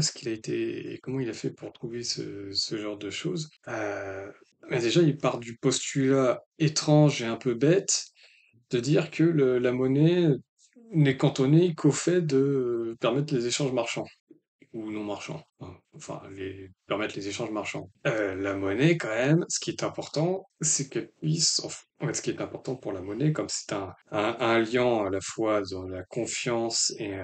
S1: comment il a fait pour trouver ce genre de choses. Mais déjà, il part du postulat étrange et un peu bête de dire que la monnaie n'est cantonné qu'au fait de permettre les échanges marchands ou non marchands, hein, enfin permettre les échanges marchands. La monnaie, quand même, ce qui est important, c'est qu'elle puisse, en fait, ce qui est important pour la monnaie, comme c'est un liant à la fois dans la confiance et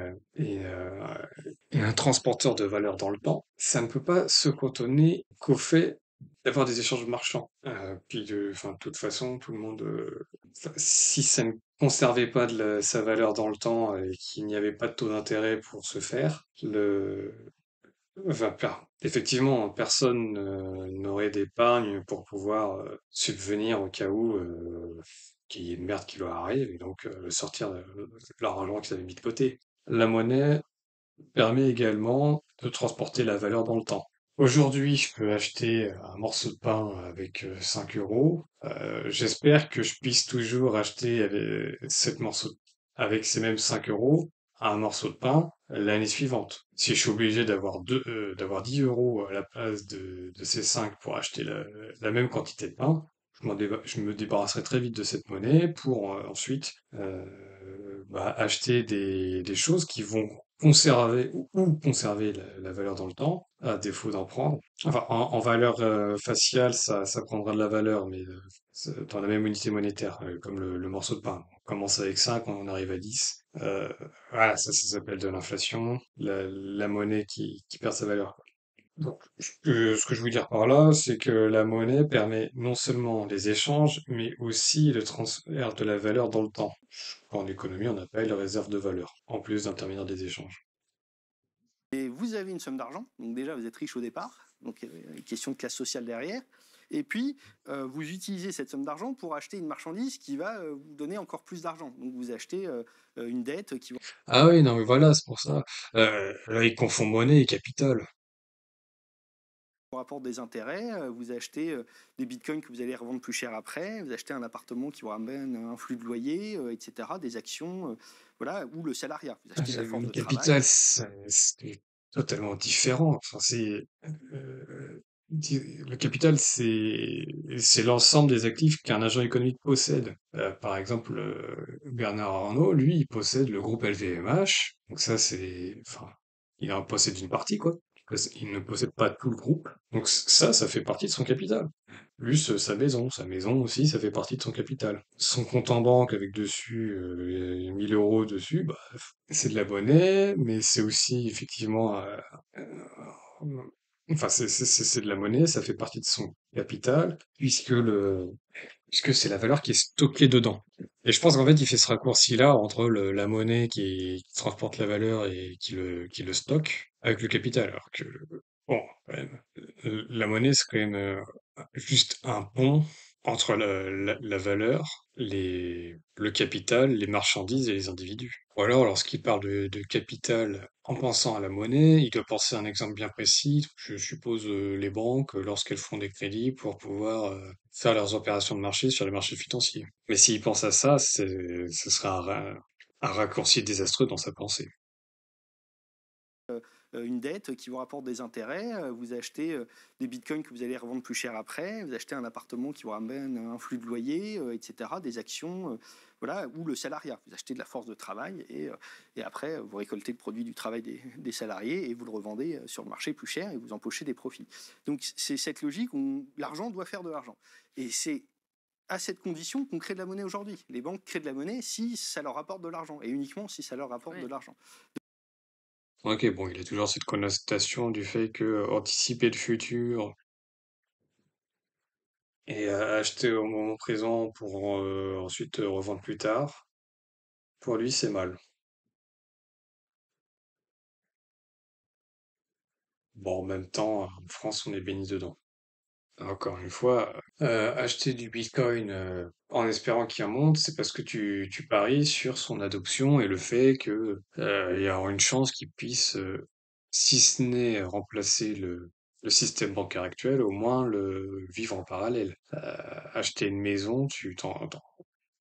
S1: un transporteur de valeur dans le temps, ça ne peut pas se cantonner qu'au fait d'avoir des échanges marchands. Enfin, de toute façon, tout le monde, enfin, si ça ne conservait pas sa valeur dans le temps et qu'il n'y avait pas de taux d'intérêt pour se faire, enfin, effectivement, personne n'aurait d'épargne pour pouvoir subvenir au cas où qu'il y ait une merde qui leur arrive et donc sortir leur argent qu'ils avaient mis de côté. La monnaie permet également de transporter la valeur dans le temps. Aujourd'hui, je peux acheter un morceau de pain avec 5 euros. J'espère que je puisse toujours acheter avec ces mêmes 5 euros un morceau de pain l'année suivante. Si je suis obligé d'avoir 10 euros à la place de ces 5 pour acheter la même quantité de pain, je me débarrasserai très vite de cette monnaie pour ensuite acheter des choses qui vont conserver ou conserver la valeur dans le temps, à défaut d'en prendre. Enfin, en valeur faciale, ça prendra de la valeur, mais dans la même unité monétaire, comme le morceau de pain. On commence avec 5, on en arrive à 10. Voilà, ça s'appelle de l'inflation, la monnaie qui perd sa valeur. Donc, ce que je veux dire par là, c'est que la monnaie permet non seulement les échanges, mais aussi le transfert de la valeur dans le temps. En économie, on appelle réserve de valeur, en plus d'intermédiaire des échanges.
S2: Et vous avez une somme d'argent, donc déjà vous êtes riche au départ, donc il y a une question de classe sociale derrière. Et puis, vous utilisez cette somme d'argent pour acheter une marchandise qui va vous donner encore plus d'argent. Donc vous achetez une dette qui va
S1: Ah oui, non, mais voilà, c'est pour ça. Là, ils confondent monnaie et capital.
S2: vous rapporter des intérêts, vous achetez des bitcoins que vous allez revendre plus cher après, vous achetez un appartement qui vous ramène un flux de loyer, etc., des actions, voilà, ou le salariat. Vous achetez de la force
S1: Le
S2: de travail.
S1: capital, c'est totalement différent. Enfin, le capital, c'est l'ensemble des actifs qu'un agent économique possède. Par exemple, Bernard Arnault, lui, il possède le groupe LVMH. Donc ça, enfin, il en possède une partie, quoi. Parce qu'il ne possède pas tout le groupe. Donc ça fait partie de son capital. Plus sa maison aussi, ça fait partie de son capital. Son compte en banque avec dessus 1000 euros dessus, bah, c'est de la monnaie, mais c'est aussi effectivement, euh, enfin c'est de la monnaie, ça fait partie de son capital, puisque c'est la valeur qui est stockée dedans. Et je pense qu'en fait, il fait ce raccourci-là entre la monnaie qui transporte la valeur et qui le stocke avec le capital. Alors que, bon, quand même, la monnaie, c'est quand même juste un pont entre la valeur, le capital, les marchandises et les individus. Ou alors, lorsqu'il parle de capital en pensant à la monnaie, il doit penser à un exemple bien précis. Je suppose les banques, lorsqu'elles font des crédits pour pouvoir faire leurs opérations de marché sur les marchés financiers. Mais s'il pense à ça, ce sera un raccourci désastreux dans sa pensée.
S2: Une dette qui vous rapporte des intérêts, vous achetez des bitcoins que vous allez revendre plus cher après, vous achetez un appartement qui vous ramène un flux de loyer, etc., des actions, voilà, ou le salariat. Vous achetez de la force de travail et après, vous récoltez le produit du travail des salariés et vous le revendez sur le marché plus cher et vous empochez des profits. Donc c'est cette logique où l'argent doit faire de l'argent. Et c'est à cette condition qu'on crée de la monnaie aujourd'hui. Les banques créent de la monnaie si ça leur rapporte de l'argent et uniquement si ça leur rapporte
S3: Oui.
S2: de l'argent.
S1: Ok, bon, il a toujours cette connotation du fait que anticiper le futur et acheter au moment présent pour ensuite revendre plus tard, pour lui, c'est mal. Bon, en même temps, en France, on est béni dedans. Encore une fois, acheter du Bitcoin en espérant qu'il remonte, c'est parce que tu paries sur son adoption et le fait que il y a une chance qu'il puisse, si ce n'est remplacer le système bancaire actuel, au moins le vivre en parallèle. Acheter une maison,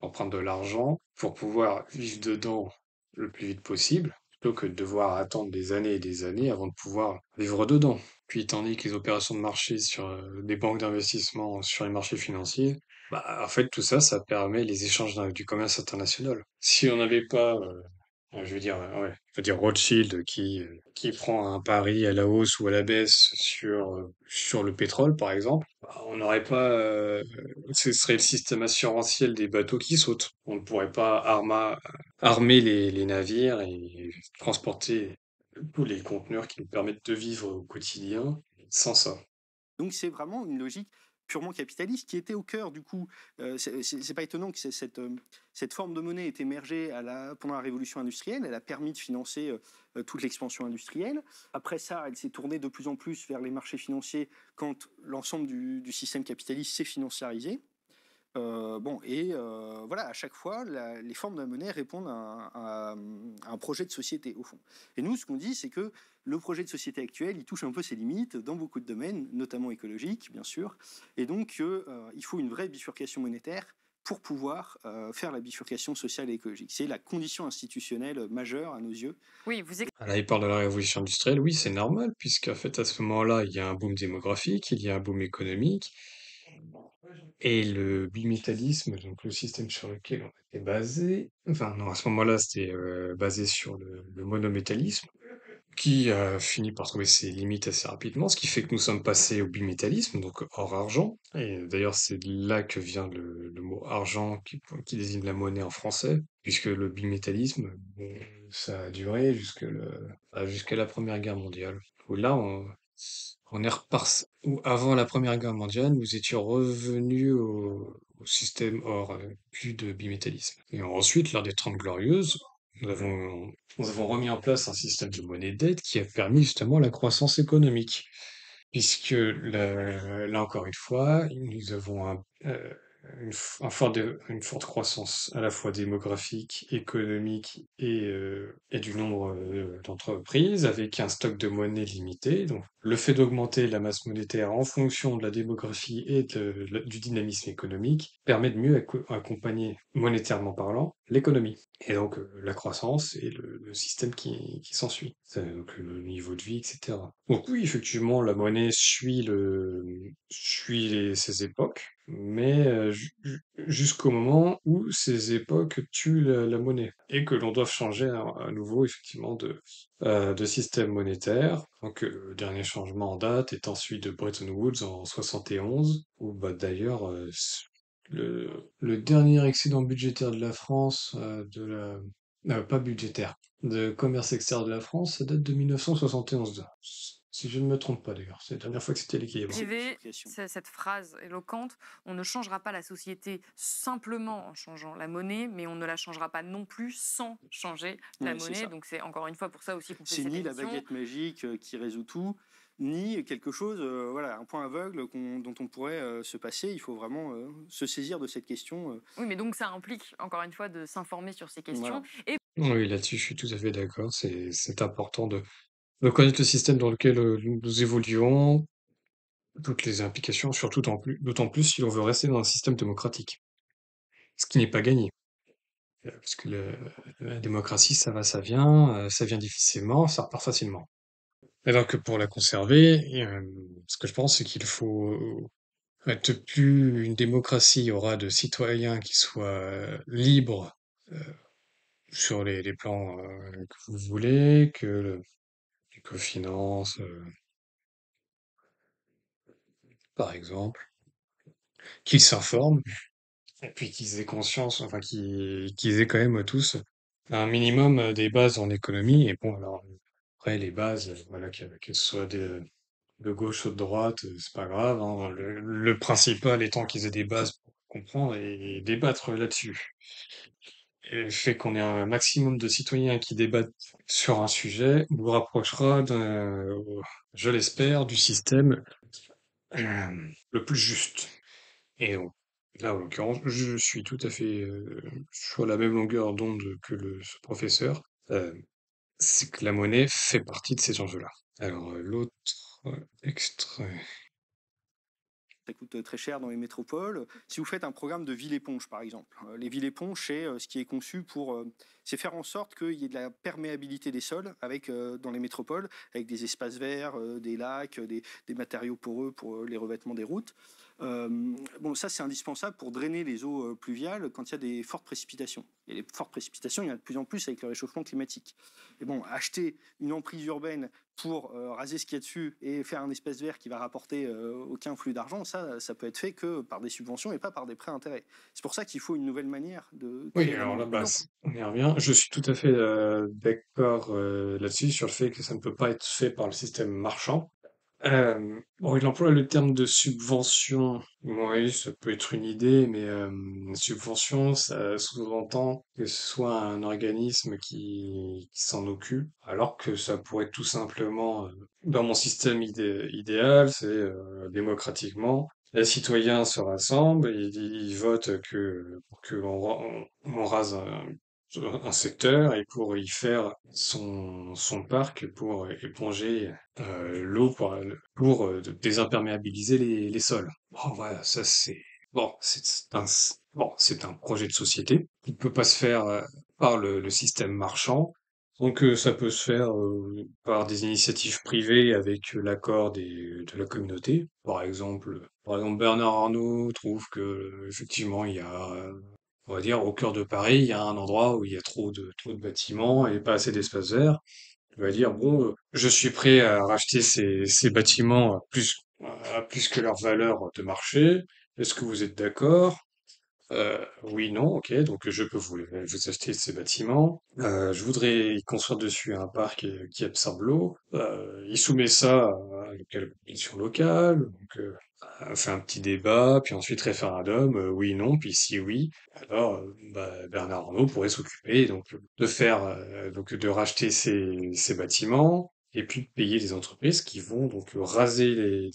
S1: empruntes de l'argent pour pouvoir vivre dedans le plus vite possible, plutôt que de devoir attendre des années et des années avant de pouvoir vivre dedans. Puis tandis que les opérations de marché sur des banques d'investissement sur les marchés financiers, bah en fait tout ça, ça permet les échanges du commerce international. Si on n'avait pas Je veux dire Rothschild qui prend un pari à la hausse ou à la baisse sur le pétrole, par exemple. Bah, on n'aurait pas, ce serait le système assurantiel des bateaux qui sautent. On ne pourrait pas armer les navires et transporter tous les conteneurs qui nous permettent de vivre au quotidien sans ça.
S2: Donc c'est vraiment une logique purement capitaliste qui était au cœur du coup. C'est pas étonnant que cette forme de monnaie ait émergé pendant la révolution industrielle. Elle a permis de financer toute l'expansion industrielle. Après ça, elle s'est tournée de plus en plus vers les marchés financiers quand l'ensemble du système capitaliste s'est financiarisé. Voilà, à chaque fois, les formes de la monnaie répondent à un projet de société, au fond. Et nous, ce qu'on dit, c'est que le projet de société actuel, il touche un peu ses limites dans beaucoup de domaines, notamment écologiques, bien sûr. Et donc, il faut une vraie bifurcation monétaire pour pouvoir faire la bifurcation sociale et écologique. C'est la condition institutionnelle majeure à nos yeux.
S3: Oui, vous
S1: Ah, là, il parle de la révolution industrielle, oui, c'est normal, puisqu'en fait, à ce moment-là, il y a un boom démographique, il y a un boom économique, et le bimétallisme, donc le système sur lequel on était basé, enfin non, à ce moment-là, c'était basé sur le monométallisme, qui a fini par trouver ses limites assez rapidement, ce qui fait que nous sommes passés au bimétallisme, donc hors argent. Et d'ailleurs, c'est là que vient le mot argent qui désigne la monnaie en français, puisque le bimétallisme, ça a duré jusqu'à la Première Guerre mondiale. Où là, on est reparti, ou avant la Première Guerre mondiale, nous étions revenus au système hors, plus de bimétallisme. Et ensuite, lors des Trente Glorieuses, nous avons nous avons remis en place un système de monnaie dette qui a permis justement la croissance économique. Puisque là encore une fois, nous avons une forte croissance à la fois démographique, économique et du nombre d'entreprises avec un stock de monnaie limité. Donc, le fait d'augmenter la masse monétaire en fonction de la démographie et du dynamisme économique permet de mieux accompagner, monétairement parlant, l'économie. Et donc, la croissance et le système qui s'ensuit. Donc, le niveau de vie, etc. Donc oui, effectivement, la monnaie suit ses époques, mais jusqu'au moment où ces époques tuent la monnaie et que l'on doit changer à nouveau, effectivement, de système monétaire. Donc, le dernier changement en date étant celui de Bretton Woods en 71, où bah, d'ailleurs, le dernier excédent budgétaire de la France, pas budgétaire, de commerce extérieur de la France, ça date de 1971. Si je ne me trompe pas d'ailleurs, c'est la dernière fois que c'était l'équilibre.
S3: écrivez cette phrase éloquente, on ne changera pas la société simplement en changeant la monnaie, mais on ne la changera pas non plus sans changer la monnaie. Donc c'est encore une fois pour ça aussi qu'on fait
S2: C'est
S3: cette
S2: ni la
S3: émission.
S2: baguette magique qui résout tout, ni quelque chose, voilà, un point aveugle dont on pourrait se passer. Il faut vraiment se saisir de cette question.
S3: Oui, mais donc ça implique encore une fois de s'informer sur ces questions.
S2: Voilà.
S1: Oui, là-dessus, je suis tout à fait d'accord. C'est important de connaître le système dans lequel nous évoluons, toutes les implications, surtout d'autant plus si l'on veut rester dans un système démocratique. Ce qui n'est pas gagné. Parce que la démocratie, ça va, ça vient difficilement, ça repart facilement. Alors que pour la conserver, ce que je pense, c'est qu'il faut être plus une démocratie aura de citoyens qui soient libres euh, sur les plans que vous voulez, que finance, par exemple, qu'ils s'informent, et puis qu'ils aient conscience, enfin qu'ils aient quand même tous un minimum des bases en économie. Et bon, alors après les bases, voilà, qu'elles soient de gauche ou de droite, c'est pas grave, hein. Le principal étant qu'ils aient des bases pour comprendre et débattre là-dessus. Et le fait qu'on ait un maximum de citoyens qui débattent sur un sujet nous rapprochera, je l'espère, du système le plus juste. Et donc, là, en l'occurrence, je suis tout à fait sur la même longueur d'onde que ce professeur. Euh, c'est que la monnaie fait partie de ces enjeux-là. Alors, l'autre extrait.
S2: Ça coûte très cher dans les métropoles. Si vous faites un programme de ville-éponge, par exemple, les villes-éponges, c'est ce qui est conçu pour c'est faire en sorte qu'il y ait de la perméabilité des sols dans les métropoles, avec des espaces verts, des lacs, des matériaux poreux pour les revêtements des routes. Bon, ça, c'est indispensable pour drainer les eaux pluviales quand il y a des fortes précipitations. Et les fortes précipitations, il y en a de plus en plus avec le réchauffement climatique. Et bon, acheter une emprise urbaine pour raser ce qu'il y a dessus et faire un espace vert qui va rapporter aucun flux d'argent, ça peut être fait que par des subventions et pas par des prêts à intérêt. C'est pour ça qu'il faut une nouvelle manière de
S1: Oui,
S2: créer la
S1: alors là,
S2: monnaie.
S1: bah, on y revient. Je suis tout à fait d'accord là-dessus, sur le fait que ça ne peut pas être fait par le système marchand. Bon, il emploie le terme de subvention. Oui, ça peut être une idée, mais subvention, ça sous-entend que ce soit un organisme qui s'en occupe, alors que ça pourrait être tout simplement, dans mon système idéal, c'est démocratiquement, les citoyens se rassemblent, ils votent pour que on rase un secteur et pour y faire son parc pour éponger l'eau pour désimperméabiliser les sols. Bon, voilà, ça c'est bon, c'est un projet de société qui ne peut pas se faire par le système marchand. Donc ça peut se faire par des initiatives privées avec l'accord de la communauté. Par exemple, Bernard Arnault trouve que effectivement il y a on va dire, au cœur de Paris, il y a un endroit où il y a trop de bâtiments et pas assez d'espace vert. Il va dire, bon, je suis prêt à racheter ces bâtiments à plus que leur valeur de marché. Est-ce que vous êtes d'accord? Oui, non, ok, donc je peux vous acheter ces bâtiments. Je voudrais construire dessus un parc qui absorbe l'eau. Il soumet ça à la population locale, donc fait un petit débat, puis ensuite référendum, oui, non, puis si oui, alors bah, Bernard Arnault pourrait s'occuper donc de faire donc de racheter ces bâtiments et puis de payer les entreprises qui vont donc raser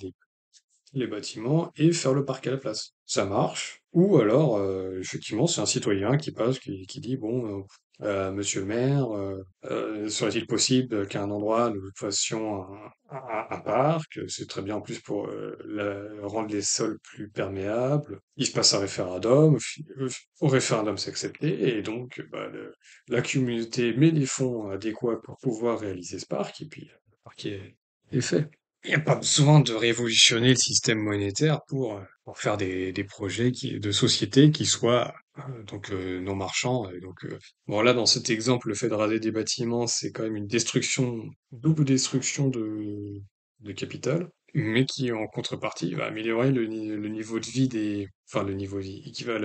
S1: les bâtiments et faire le parc à la place. Ça marche. Ou alors, effectivement, c'est un citoyen qui passe, qui dit, bon, monsieur le maire, serait-il possible qu'à un endroit, nous fassions un parc? C'est très bien en plus pour rendre les sols plus perméables. Il se passe un référendum. Au référendum, c'est accepté. Et donc, bah, la communauté met les fonds adéquats pour pouvoir réaliser ce parc. Et puis, le parc est fait. Il n'y a pas besoin de révolutionner le système monétaire pour faire des projets de société qui soient non marchands. Et donc, bon, là, dans cet exemple, le fait de raser des bâtiments, c'est quand même une double destruction de capital, mais qui, en contrepartie, va améliorer le niveau de vie enfin, le niveau de vie, qui va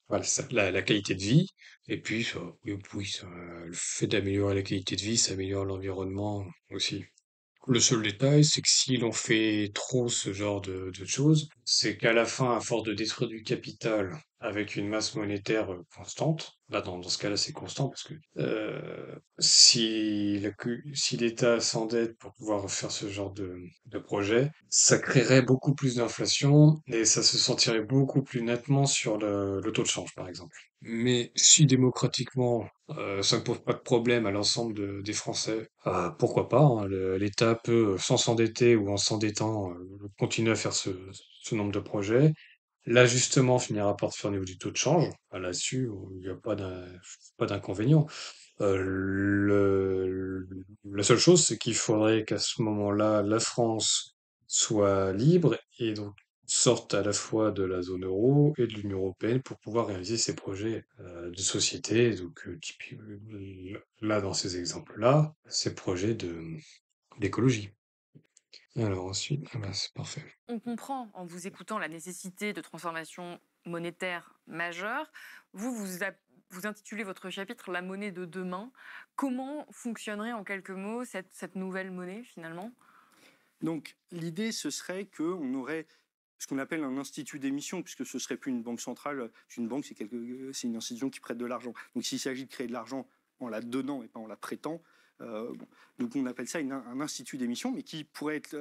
S1: voilà, c'est ça, la qualité de vie. Et puis, le fait d'améliorer la qualité de vie, ça améliore l'environnement aussi. Le seul détail, c'est que si l'on fait trop ce genre de choses, c'est qu'à la fin, à force de détruire du capital avec une masse monétaire constante, là dans ce cas-là c'est constant parce que si l'État s'endette pour pouvoir faire ce genre de projet, ça créerait beaucoup plus d'inflation et ça se sentirait beaucoup plus nettement sur le taux de change par exemple. Mais si démocratiquement ça ne pose pas de problème à l'ensemble des Français. Pourquoi pas, hein, l'État peut, sans s'endetter ou en s'endettant, continuer à faire ce nombre de projets. L'ajustement finira par se faire au niveau du taux de change. Là-dessus, il n'y a pas d'inconvénient. La seule chose, c'est qu'il faudrait qu'à ce moment-là, la France soit libre et donc sorte à la fois de la zone euro et de l'Union européenne pour pouvoir réaliser ces projets de société. Donc, là, dans ces exemples-là, ces projets d'écologie. Alors ensuite, ah bah, c'est parfait.
S3: On comprend en vous écoutant la nécessité de transformation monétaire majeure. Vous intitulez votre chapitre La monnaie de demain. Comment fonctionnerait en quelques mots cette nouvelle monnaie finalement?
S2: Donc l'idée, ce serait qu'on aurait ce qu'on appelle un institut d'émission, puisque ce serait plus une banque centrale. Une banque, c'est une institution qui prête de l'argent. Donc s'il s'agit de créer de l'argent en la donnant et pas en la prêtant, bon. Donc on appelle ça un institut d'émission, mais qui pourrait être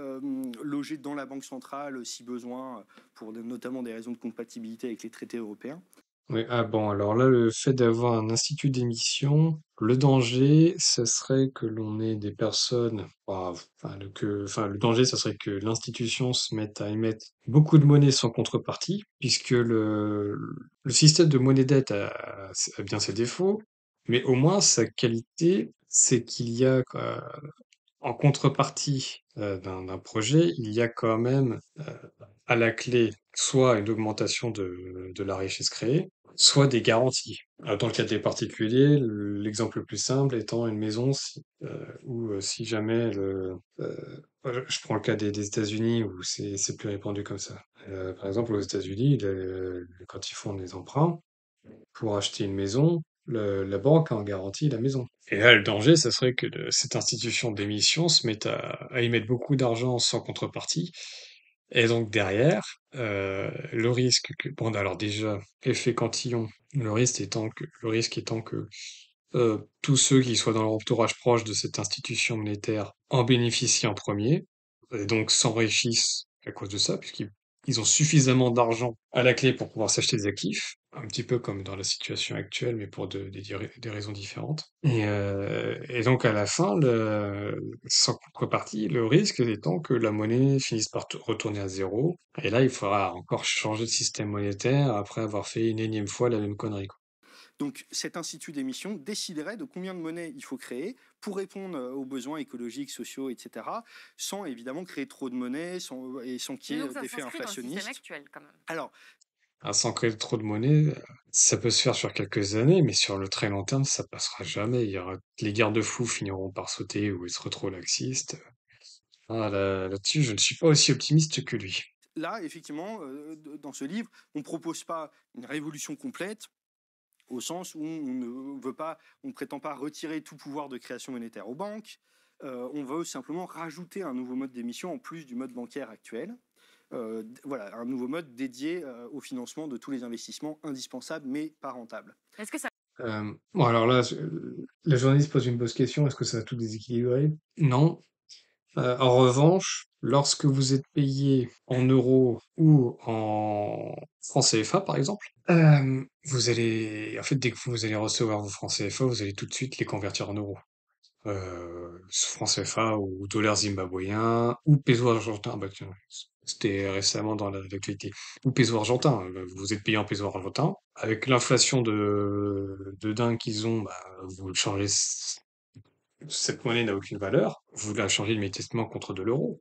S2: logé dans la banque centrale si besoin, pour notamment des raisons de compatibilité avec les traités européens.
S1: Oui, ah bon, alors là, le fait d'avoir un institut d'émission, le danger, ce serait que l'on ait des personnes, enfin, le danger, ça serait que l'institution se mette à émettre beaucoup de monnaie sans contrepartie, puisque le système de monnaie dette a bien ses défauts, mais au moins sa qualité, c'est qu'il y a en contrepartie d'un projet, il y a quand même à la clé soit une augmentation de la richesse créée, soit des garanties. Dans le cas des particuliers, l'exemple le plus simple étant une maison où si jamais je prends le cas des États-Unis où c'est plus répandu comme ça. Par exemple, aux États-Unis, quand ils font des emprunts pour acheter une maison, la banque en garantit la maison. Et là, le danger, ça serait que cette institution d'émission se mette à y mettre beaucoup d'argent sans contrepartie. Et donc derrière, le risque que, bon, alors déjà, effet cantillon, le risque étant que tous ceux qui soient dans leur entourage proche de cette institution monétaire en bénéficient en premier, et donc s'enrichissent à cause de ça, puisqu'ils ont suffisamment d'argent à la clé pour pouvoir s'acheter des actifs, un petit peu comme dans la situation actuelle, mais pour des raisons différentes. Et donc à la fin, sans contrepartie, le risque étant que la monnaie finisse par retourner à zéro, et là il faudra encore changer de système monétaire après avoir fait une énième fois la même connerie, quoi.
S2: Donc cet institut d'émission déciderait de combien de monnaie il faut créer pour répondre aux besoins écologiques, sociaux, etc., sans évidemment créer trop de monnaie et sans qu'il y
S3: Mais
S2: ait
S3: donc ça
S2: d'effet
S3: s'inscrit dans le système
S2: inflationniste.
S3: actuel quand même.
S2: Alors,
S1: Sans créer trop de monnaie, ça peut se faire sur quelques années, mais sur le très long terme, ça passera jamais. Les garde-fous finiront par sauter ou être trop laxistes. Là-dessus, je ne suis pas aussi optimiste que lui.
S2: là, effectivement, dans ce livre, on ne propose pas une révolution complète, au sens où on ne prétend pas retirer tout pouvoir de création monétaire aux banques. On veut simplement rajouter un nouveau mode d'émission en plus du mode bancaire actuel. Voilà, un nouveau mode dédié au financement de tous les investissements indispensables mais pas rentables.
S3: Est-ce que ça
S1: Bon, alors là, la journaliste pose une bonne question. Est-ce que ça va tout déséquilibrer? Non. En revanche, lorsque vous êtes payé en euros ou en francs CFA, par exemple, en fait, dès que vous allez recevoir vos francs CFA, vous allez tout de suite les convertir en euros. Francs CFA ou dollars zimbabwéens ou peso argentin. Bah, tiens, c'était récemment dans l'actualité. Ou peso argentin. Vous êtes payé en peso argentin. Avec l'inflation de dingue qu'ils ont, bah, vous changez cette monnaie n'a aucune valeur, vous la changez immédiatement contre de l'euro.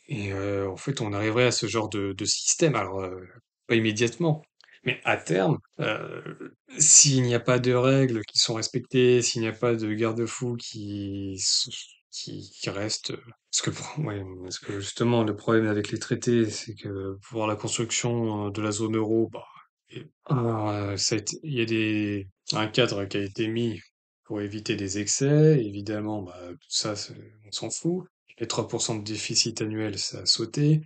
S1: En fait, on arriverait à ce genre de système. Alors, pas immédiatement, mais à terme, s'il n'y a pas de règles qui sont respectées, s'il n'y a pas de garde-fous qui restent, ouais, parce que justement, le problème avec les traités, c'est que pour la construction de la zone euro, bah, il y a un cadre qui a été mis pour éviter des excès. Évidemment, bah, tout ça, on s'en fout. Les 3% de déficit annuel, ça a sauté.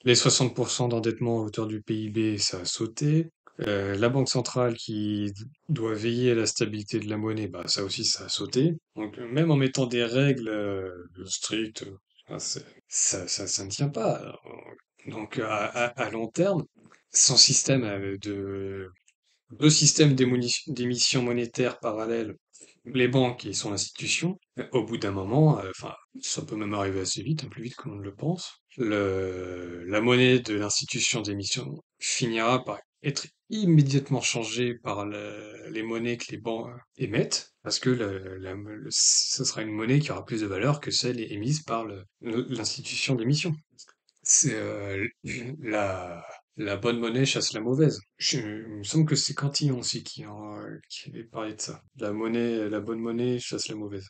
S1: Les 60% d'endettement à hauteur du PIB, ça a sauté. La Banque centrale qui doit veiller à la stabilité de la monnaie, bah, ça aussi, ça a sauté. Donc, même en mettant des règles strictes, ah, ça ne tient pas. Donc, à long terme, son système deux systèmes d'émission monétaire parallèles, les banques et son institution, au bout d'un moment, enfin, ça peut même arriver assez vite, hein, plus vite qu'on ne le pense, la monnaie de l'institution d'émission finira par être immédiatement changée par les monnaies que les banques émettent, parce que ce sera une monnaie qui aura plus de valeur que celle émise par l'institution d'émission. C'est la, la bonne monnaie chasse la mauvaise. Il me semble que c'est Cantillon aussi qui avait parlé de ça. La bonne monnaie chasse la mauvaise.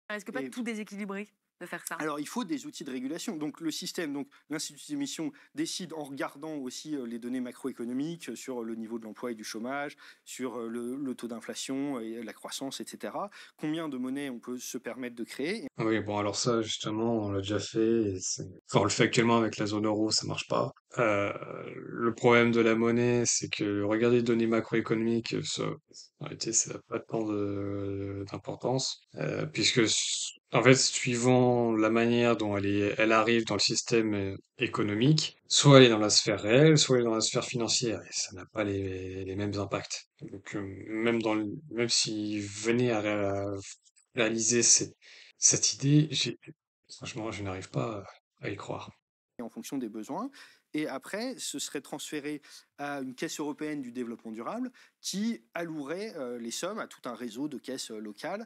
S3: risque pas de
S2: Et
S3: tout déséquilibrer de faire ça?
S2: alors, il faut des outils de régulation. Donc, le système, donc l'institut d'émission décide en regardant aussi les données macroéconomiques sur le niveau de l'emploi et du chômage, sur le taux d'inflation et la croissance, etc. Combien de monnaie on peut se permettre de créer.
S1: Ah oui, bon, alors ça, justement, on l'a déjà fait. Enfin, on le fait actuellement avec la zone euro, ça marche pas. Le problème de la monnaie, c'est que regarder les données macroéconomiques, ça, en réalité, ça n'a pas tant d'importance, en fait, suivant la manière dont elle arrive dans le système économique, soit elle est dans la sphère réelle, soit elle est dans la sphère financière, et ça n'a pas les mêmes impacts. Donc, même s'il venait à réaliser cette idée, franchement, je n'arrive pas à y croire.
S2: En fonction des besoins. et après, ce serait transféré à une caisse européenne du développement durable qui allouerait les sommes à tout un réseau de caisses locales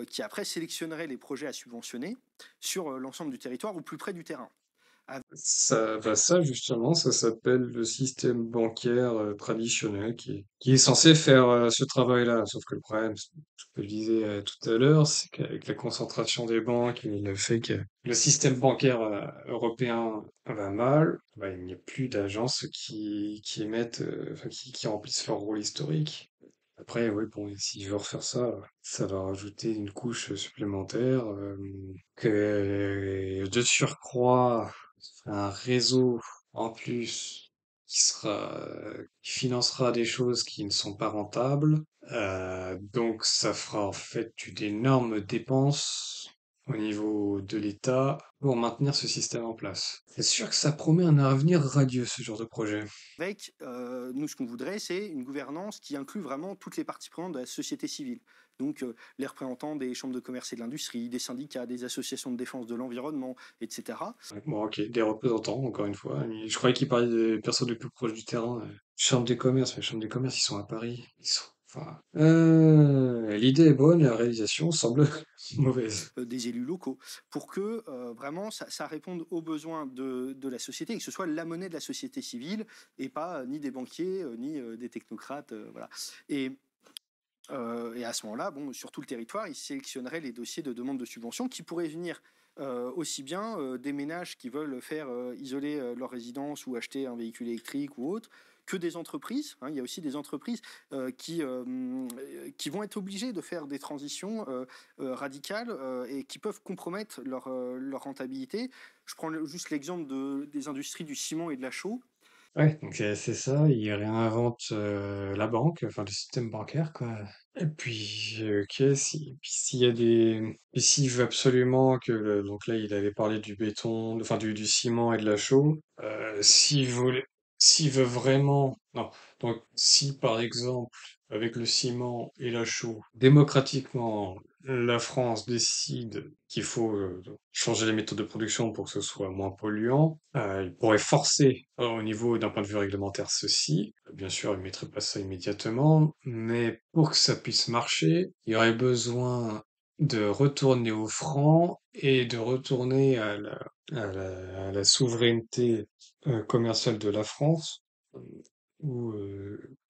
S2: qui après sélectionnerait les projets à subventionner sur l'ensemble du territoire ou plus près du terrain.
S1: Ça justement, ça s'appelle le système bancaire traditionnel qui est censé faire ce travail-là. Sauf que le problème, c'est ce que je disais tout à l'heure, c'est qu'avec la concentration des banques et le fait que le système bancaire européen va mal, bah, il n'y a plus d'agences qui émettent, enfin, qui remplissent leur rôle historique. Après, oui, bon, si je veux refaire ça, ça va rajouter une couche supplémentaire, que de surcroît, un réseau en plus qui financera des choses qui ne sont pas rentables. Donc ça fera en fait d'énormes dépenses au niveau de l'État pour maintenir ce système en place. C'est sûr que ça promet un avenir radieux, ce genre de projet.
S2: Avec, nous, ce qu'on voudrait, c'est une gouvernance qui inclut vraiment toutes les parties prenantes de la société civile. Donc, les représentants des chambres de commerce et de l'industrie, des syndicats, des associations de défense de l'environnement, etc.
S1: Ouais, bon, ok, des représentants, encore une fois. Mais je croyais qu'il parlait des personnes les plus proches du terrain. Chambre des commerces, mais chambre des commerces, ils sont à Paris. Enfin, l'idée est bonne, la réalisation semble mauvaise.
S2: Des élus locaux, pour que vraiment ça réponde aux besoins de la société et que ce soit la monnaie de la société civile et pas ni des banquiers ni des technocrates. Voilà. Et à ce moment-là, bon, sur tout le territoire, ils sélectionneraient les dossiers de demande de subvention qui pourraient venir aussi bien des ménages qui veulent faire isoler leur résidence ou acheter un véhicule électrique ou autre, que des entreprises. Hein. Il y a aussi des entreprises qui vont être obligées de faire des transitions radicales et qui peuvent compromettre leur rentabilité. Je prends juste l'exemple des industries du ciment et de la chaux.
S1: Ouais, donc c'est ça, il réinvente la banque, enfin le système bancaire, quoi. Et puis, ok, puis s'il y a et s'il veut absolument donc là il avait parlé du béton, enfin du ciment et de la chaux, s'il veut vraiment, non, donc si par exemple avec le ciment et la chaux, démocratiquement, la France décide qu'il faut changer les méthodes de production pour que ce soit moins polluant, il pourrait forcer au niveau d'un point de vue réglementaire ceci. Bien sûr, il ne mettrait pas ça immédiatement, mais pour que ça puisse marcher, il y aurait besoin de retourner au franc et de retourner à la souveraineté commerciale de la France, où,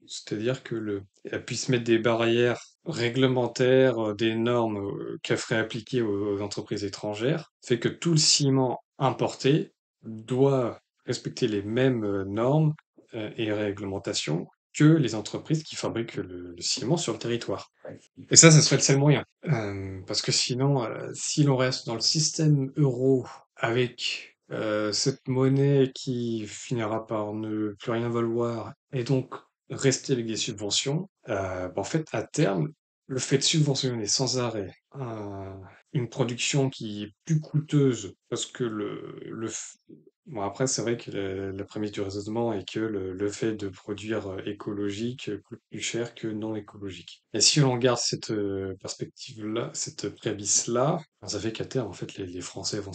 S1: c'est-à-dire que elle puisse mettre des barrières réglementaires, des normes qu'elle ferait appliquer aux entreprises étrangères, fait que tout le ciment importé doit respecter les mêmes normes et réglementations que les entreprises qui fabriquent le ciment sur le territoire. Et ça serait le seul moyen. Parce que sinon, si l'on reste dans le système euro avec cette monnaie qui finira par ne plus rien valoir et donc rester avec des subventions, bah, en fait, à terme, le fait de subventionner sans arrêt une production qui est plus coûteuse parce que bon, après, c'est vrai que la prémisse du raisonnement est que le fait de produire écologique coûte plus cher que non écologique. Et si on garde cette perspective-là, cette prémisse-là, ben, ça fait qu'à terme, en fait, les Français vont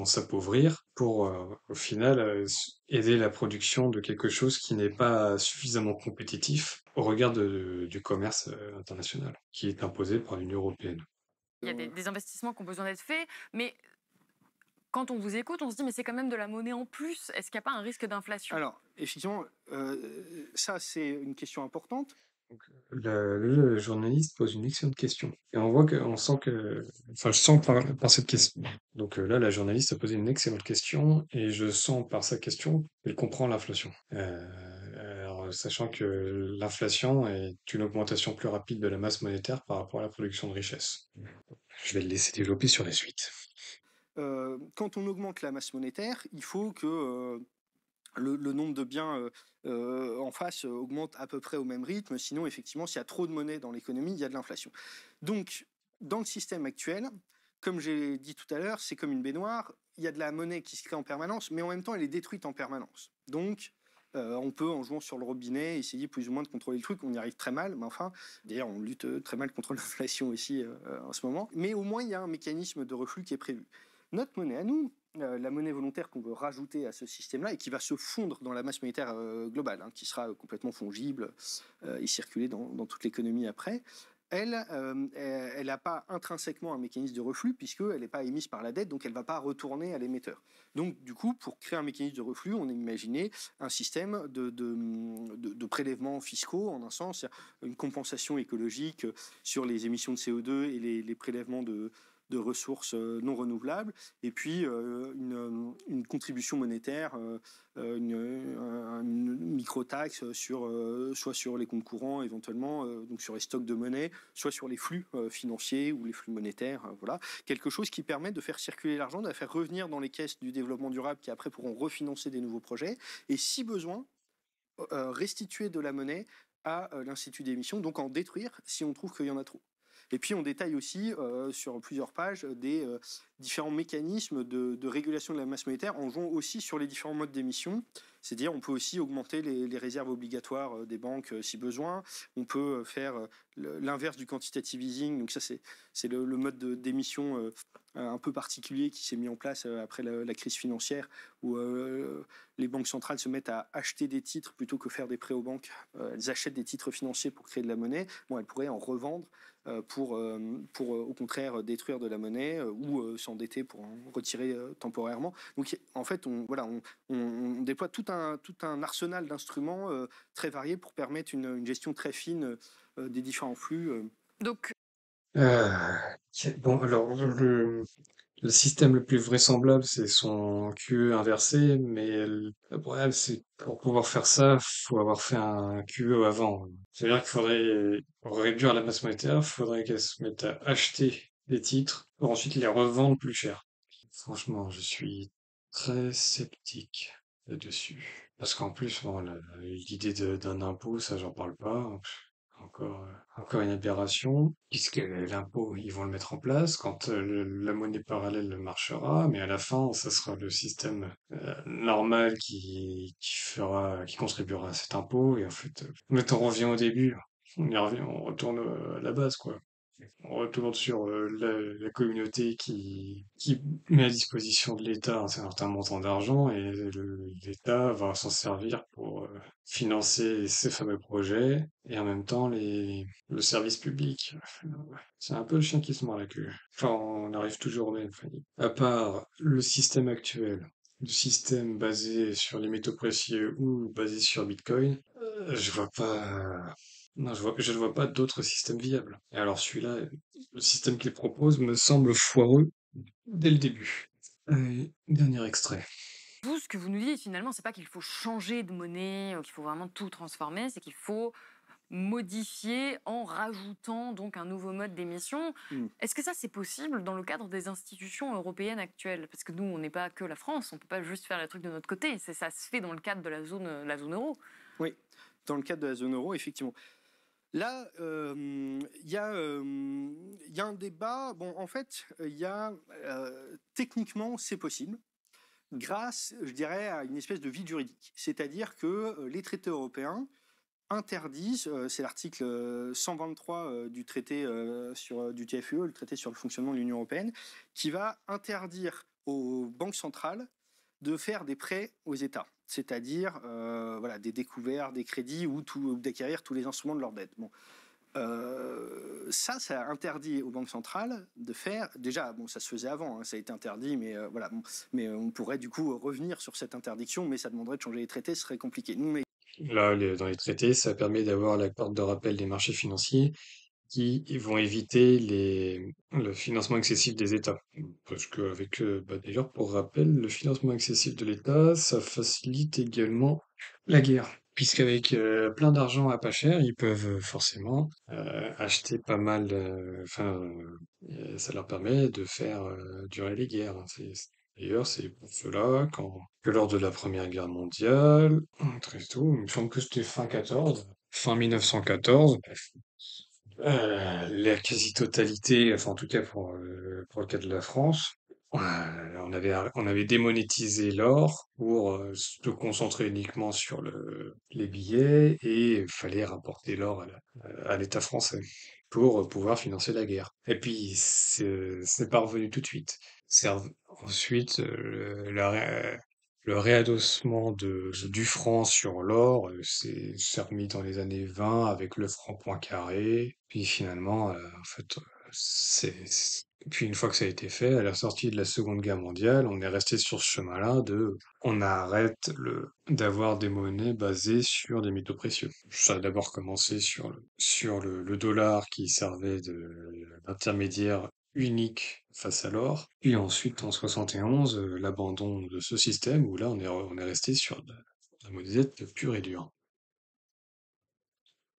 S1: s'appauvrir pour, au final, aider la production de quelque chose qui n'est pas suffisamment compétitif au regard du commerce international, qui est imposé par l'Union européenne.
S3: Il y a des investissements qui ont besoin d'être faits, mais quand on vous écoute, on se dit mais c'est quand même de la monnaie en plus. Est-ce qu'il n'y a pas un risque d'inflation?
S2: Alors, effectivement, ça c'est une question importante.
S1: Donc, le journaliste pose une excellente question. Et on sent enfin, je sens par cette question. Donc là, la journaliste a posé une excellente question et je sens par sa question qu'elle comprend l'inflation. Alors, sachant que l'inflation est une augmentation plus rapide de la masse monétaire par rapport à la production de richesse. Je vais le laisser développer sur la suite.
S2: Quand on augmente la masse monétaire, il faut que le nombre de biens en face augmente à peu près au même rythme. Sinon, effectivement, s'il y a trop de monnaie dans l'économie, il y a de l'inflation. Donc, dans le système actuel, comme j'ai dit tout à l'heure, c'est comme une baignoire. Il y a de la monnaie qui se crée en permanence, mais en même temps, elle est détruite en permanence. Donc, on peut, en jouant sur le robinet, essayer plus ou moins de contrôler le truc. On y arrive très mal, mais enfin, d'ailleurs, on lutte très mal contre l'inflation aussi en ce moment. Mais au moins, il y a un mécanisme de reflux qui est prévu. Notre monnaie à nous, la monnaie volontaire qu'on veut rajouter à ce système-là et qui va se fondre dans la masse monétaire globale, hein, qui sera complètement fongible et circuler dans toute l'économie après, elle n'a pas intrinsèquement un mécanisme de reflux puisqu'elle n'est pas émise par la dette, donc elle ne va pas retourner à l'émetteur. Donc du coup, pour créer un mécanisme de reflux, on a imaginé un système de prélèvements fiscaux, en un sens, une compensation écologique sur les émissions de CO2 et les prélèvements de ressources non renouvelables, et puis une contribution monétaire, une micro-taxe soit sur les comptes courants éventuellement, donc sur les stocks de monnaie, soit sur les flux financiers ou les flux monétaires, voilà. Quelque chose qui permet de faire circuler l'argent, de la faire revenir dans les caisses du développement durable qui après pourront refinancer des nouveaux projets, et si besoin, restituer de la monnaie à l'institut d'émission, donc en détruire si on trouve qu'il y en a trop. Et puis on détaille aussi sur plusieurs pages des différents mécanismes de régulation de la masse monétaire en jouant aussi sur les différents modes d'émission. C'est-à-dire on peut aussi augmenter les réserves obligatoires des banques si besoin. On peut faire l'inverse du quantitative easing. Donc ça c'est le mode d'émission un peu particulier qui s'est mis en place après la crise financière où les banques centrales se mettent à acheter des titres plutôt que faire des prêts aux banques. Elles achètent des titres financiers pour créer de la monnaie. Bon, elles pourraient en revendre pour au contraire détruire de la monnaie ou s'endetter pour en retirer temporairement. Donc en fait, on déploie tout un arsenal d'instruments très variés pour permettre une gestion très fine des différents flux.
S3: Donc,
S1: Bon, alors, le système le plus vraisemblable, c'est son QE inversé, mais le problème, c'est que pour pouvoir faire ça, faut avoir fait un QE avant. C'est-à-dire qu'il faudrait, pour réduire la masse monétaire, il faudrait qu'elle se mette à acheter des titres pour ensuite les revendre plus cher. Franchement, je suis très sceptique là-dessus. Parce qu'en plus, bon, l'idée d'un impôt, ça, j'en parle pas. Encore une aberration, puisque l'impôt, ils vont le mettre en place quand la monnaie parallèle marchera, mais à la fin, ça sera le système normal qui contribuera à cet impôt, et en fait, mais on revient au début, on y revient, on retourne à la base, quoi. On retourne sur la communauté qui met à disposition de l'État un certain montant d'argent et l'État va s'en servir pour financer ces fameux projets et en même temps le service public. C'est un peu le chien qui se mord la queue. Enfin, on arrive toujours au même, Fanny. À part le système actuel, le système basé sur les métaux précieux ou basé sur Bitcoin, je vois pas. Non, je ne vois pas d'autre système viable. Et alors celui-là, le système qu'il propose me semble foireux dès le début. Dernier extrait.
S3: vous, ce que vous nous dites finalement, c'est pas qu'il faut changer de monnaie, qu'il faut vraiment tout transformer, c'est qu'il faut modifier en rajoutant donc un nouveau mode d'émission. Est-ce que ça c'est possible dans le cadre des institutions européennes actuelles? Parce que nous, on n'est pas que la France, on peut pas juste faire les trucs de notre côté. Ça se fait dans le cadre de la zone euro.
S2: Oui, dans le cadre de la zone euro, effectivement. Là, il y a un débat. Bon, en fait, techniquement, c'est possible grâce, je dirais, à une espèce de vide juridique. C'est-à-dire que les traités européens interdisent, c'est l'article 123 du traité du TFUE, le traité sur le fonctionnement de l'Union européenne, qui va interdire aux banques centrales de faire des prêts aux États, c'est-à-dire des découverts, des crédits ou d'acquérir tous les instruments de leur dette. Bon. Ça interdit aux banques centrales de faire. Déjà, bon, ça se faisait avant, hein, ça a été interdit, mais mais on pourrait du coup revenir sur cette interdiction, mais ça demanderait de changer les traités, ce serait compliqué.
S1: Là, dans les traités, ça permet d'avoir la corde de rappel des marchés financiers qui vont éviter le financement excessif des États. Parce qu'avec, d'ailleurs, pour rappel, le financement excessif de l'État, ça facilite également la guerre. Puisqu'avec plein d'argent à pas cher, ils peuvent forcément acheter pas mal, ça leur permet de faire durer les guerres, hein. D'ailleurs, c'est pour cela que lors de la Première Guerre mondiale, très tôt, il me semble que c'était fin 1914, la quasi-totalité, enfin en tout cas pour le cas de la France, on avait démonétisé l'or pour se concentrer uniquement sur les billets et il fallait rapporter l'or à l'État français pour pouvoir financer la guerre. Et puis, c'est pas revenu tout de suite. C'est ensuite le réadossement du franc sur l'or, c'est remis dans les années 20 avec le franc Poincaré. Puis finalement, en fait, puis une fois que ça a été fait, à la sortie de la Seconde Guerre mondiale, on est resté sur ce chemin-là on arrête d'avoir des monnaies basées sur des métaux précieux. Ça a d'abord commencé le dollar qui servait d'intermédiaire unique face à l'or. Puis ensuite, en 71, l'abandon de ce système où là, on est resté sur de la monnaie pure et dure.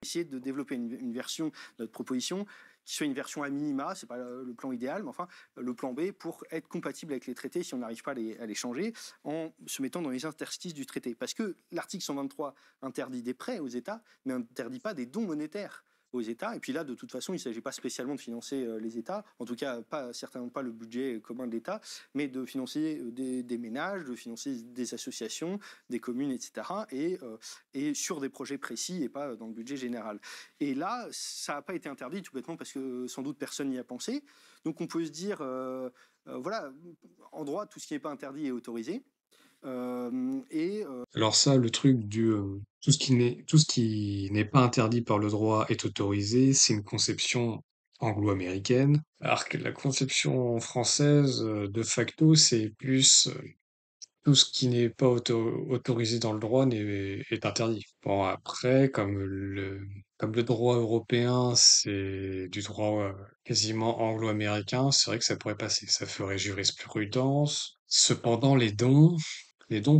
S2: Essayer de développer une version de notre proposition qui soit une version à minima, c'est pas le plan idéal, mais enfin le plan B pour être compatible avec les traités si on n'arrive pas à les changer en se mettant dans les interstices du traité. Parce que l'article 123 interdit des prêts aux États, mais interdit pas des dons monétaires aux États. Et puis là, de toute façon, il ne s'agit pas spécialement de financer les États, en tout cas certainement pas le budget commun de l'État, mais de financer des ménages, de financer des associations, des communes, etc. Et sur des projets précis et pas dans le budget général. Et là, ça n'a pas été interdit tout bêtement parce que sans doute personne n'y a pensé. Donc on peut se dire, voilà, en droit, tout ce qui n'est pas interdit est autorisé.
S1: Alors ça, le truc tout ce qui n'est pas interdit par le droit est autorisé, c'est une conception anglo-américaine, alors que la conception française, de facto, c'est plus tout ce qui n'est pas autorisé dans le droit est interdit. Bon, après, comme le droit européen, c'est du droit quasiment anglo-américain, c'est vrai que ça pourrait passer. Ça ferait jurisprudence. Cependant, les dons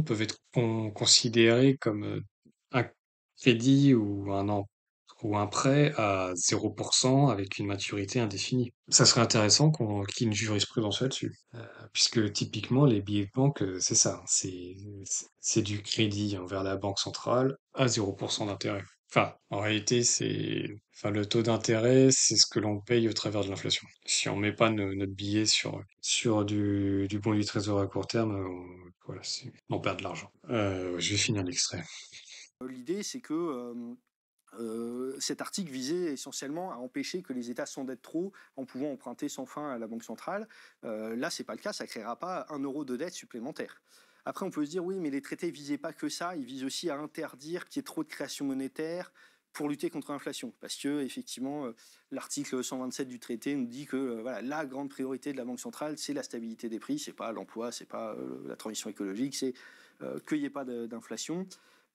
S1: peuvent être considérés comme un crédit ou un prêt à 0% avec une maturité indéfinie. Ça serait intéressant qu'il y ait une jurisprudence là-dessus. Puisque typiquement, les billets de banque, c'est ça, c'est du crédit envers la banque centrale à 0% d'intérêt. Enfin, en réalité, enfin, le taux d'intérêt, c'est ce que l'on paye au travers de l'inflation. Si on met pas notre billet sur du bon du trésor à court terme, voilà, on perd de l'argent. Je vais finir l'extrait.
S2: L'idée, c'est que cet article visait essentiellement à empêcher que les États s'endettent trop en pouvant emprunter sans fin à la Banque centrale. Là, c'est pas le cas, ça créera pas 1 euro de dette supplémentaire. Après, on peut se dire, oui, mais les traités visaient pas que ça, ils visent aussi à interdire qu'il y ait trop de création monétaire pour lutter contre l'inflation. Parce que, effectivement, l'article 127 du traité nous dit que voilà, la grande priorité de la Banque centrale, c'est la stabilité des prix, c'est pas l'emploi, c'est pas la transition écologique, c'est qu'il n'y ait pas d'inflation.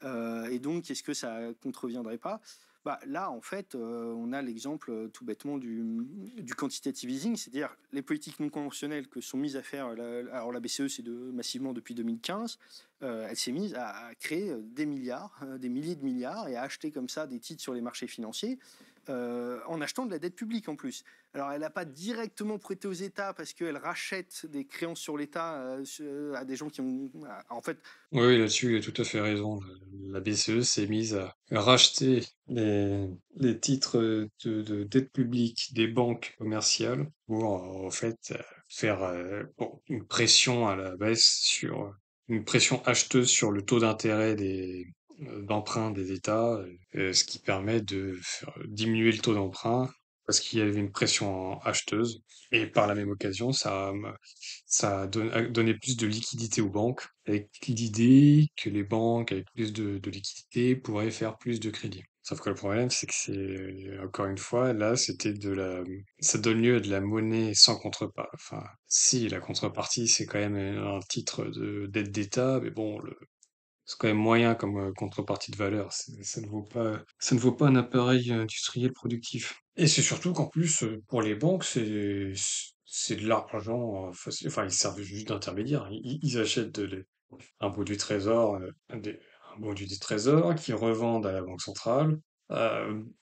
S2: Et donc, est-ce que ça contreviendrait pas? Là, en fait, on a l'exemple tout bêtement du quantitative easing, c'est-à-dire les politiques non conventionnelles que sont mises à faire. Alors la BCE, c'est massivement depuis 2015. Elle s'est mise à créer des milliards, des milliers de milliards, et à acheter comme ça des titres sur les marchés financiers. En achetant de la dette publique en plus. Alors elle n'a pas directement prêté aux États parce qu'elle rachète des créances sur l'État à des gens qui ont... En fait,
S1: Oui, oui, là-dessus, il a tout à fait raison. La BCE s'est mise à racheter les titres de dette publique des banques commerciales pour, en fait, faire bon, une pression à la baisse une pression acheteuse sur le taux d'intérêt d'emprunt des États, ce qui permet de faire diminuer le taux d'emprunt parce qu'il y avait une pression acheteuse. Et par la même occasion, a donné plus de liquidité aux banques, avec l'idée que les banques avec plus de liquidité pourraient faire plus de crédit. Sauf que le problème, c'est que encore une fois, là, ça donne lieu à de la monnaie sans contrepartie. Enfin, si, la contrepartie, c'est quand même un titre d'aide d'État, mais bon, c'est quand même moyen comme contrepartie de valeur. Ça ne vaut pas un appareil industriel productif. Et c'est surtout qu'en plus, pour les banques, c'est de l'argent facile. Enfin, ils servent juste d'intermédiaire. Ils achètent un bout du trésor, un bout du trésor qu'ils revendent à la banque centrale.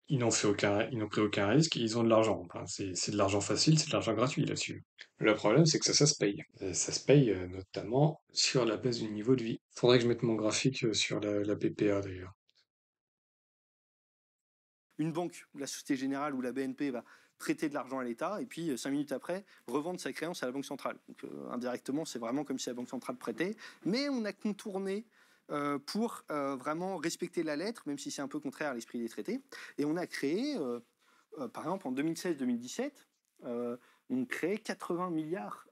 S1: Ils n'ont pris aucun risque et ils ont de l'argent. Enfin, c'est de l'argent facile, c'est de l'argent gratuit là-dessus. Le problème, c'est que ça se paye. Et ça se paye notamment sur la baisse du niveau de vie. Faudrait que je mette mon graphique sur la PPA d'ailleurs.
S2: une banque, la Société Générale ou la BNP va prêter de l'argent à l'État et puis 5 minutes après revendre sa créance à la Banque centrale. Donc indirectement, c'est vraiment comme si la Banque centrale prêtait, mais on a contourné pour vraiment respecter la lettre, même si c'est un peu contraire à l'esprit des traités. Et on a créé, par exemple, en 2016-2017, on crée 80 milliards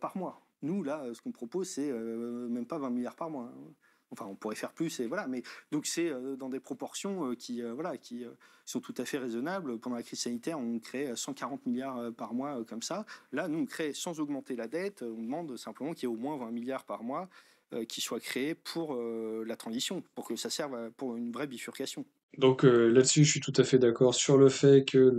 S2: par mois. Nous, là, ce qu'on propose, c'est même pas 20 milliards par mois, hein. Enfin, on pourrait faire plus, et voilà. Mais donc, c'est dans des proportions qui sont tout à fait raisonnables. Pendant la crise sanitaire, on crée 140 milliards par mois comme ça. Là, nous, on crée sans augmenter la dette. On demande simplement qu'il y ait au moins 20 milliards par mois qui soient créés pour la transition, pour que ça serve pour une vraie bifurcation.
S1: Donc là-dessus, je suis tout à fait d'accord sur le fait que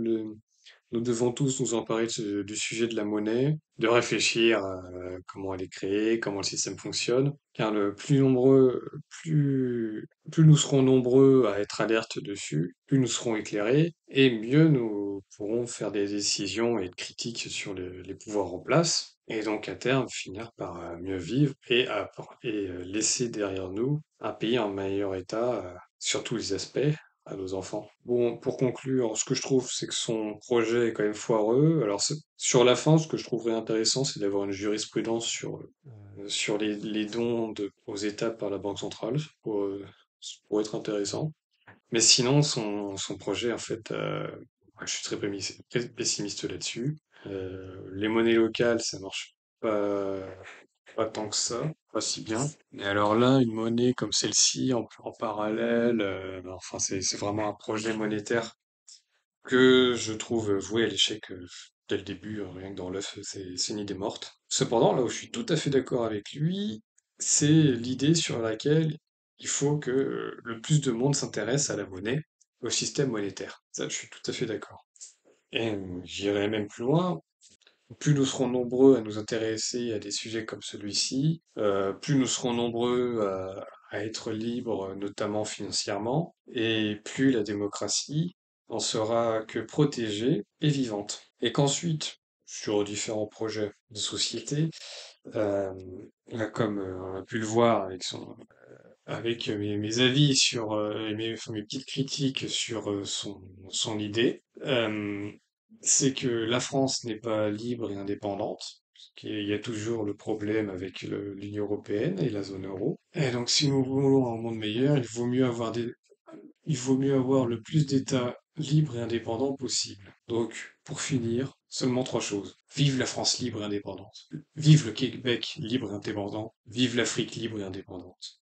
S1: nous devons tous nous emparer du sujet de la monnaie, de réfléchir à comment elle est créée, comment le système fonctionne, car le plus nombreux, plus nous serons nombreux à être alertes dessus, plus nous serons éclairés, et mieux nous pourrons faire des décisions et être critiques sur les pouvoirs en place, et donc à terme finir par mieux vivre et laisser derrière nous un pays en meilleur état sur tous les aspects à nos enfants. Bon, pour conclure, ce que je trouve, c'est que son projet est quand même foireux. Alors, sur la fin, ce que je trouverais intéressant, c'est d'avoir une jurisprudence sur les dons aux États par la Banque centrale. Ça pourrait être intéressant. Mais sinon, son projet, en fait, je suis très pessimiste là-dessus. Les monnaies locales, ça marche pas, pas tant que ça, pas si bien. Et alors là, une monnaie comme celle-ci en parallèle, ben, enfin c'est vraiment un projet monétaire que je trouve voué à l'échec dès le début, rien que dans l'œuf, c'est une idée morte. Cependant, là où je suis tout à fait d'accord avec lui, c'est l'idée sur laquelle il faut que le plus de monde s'intéresse à la monnaie, au système monétaire. Ça, je suis tout à fait d'accord. Et j'irai même plus loin. Plus nous serons nombreux à nous intéresser à des sujets comme celui-ci, plus nous serons nombreux à être libres, notamment financièrement, et plus la démocratie en sera que protégée et vivante. Et qu'ensuite, sur différents projets de société, euh, là, comme on a pu le voir avec mes avis sur enfin, mes petites critiques sur son idée, c'est que la France n'est pas libre et indépendante, parce qu'il y a toujours le problème avec l'Union européenne et la zone euro. Et donc, si nous voulons un monde meilleur, il vaut mieux avoir le plus d'États libres et indépendants possible. Donc, pour finir, seulement trois choses. Vive la France libre et indépendante. Vive le Québec libre et indépendant. Vive l'Afrique libre et indépendante.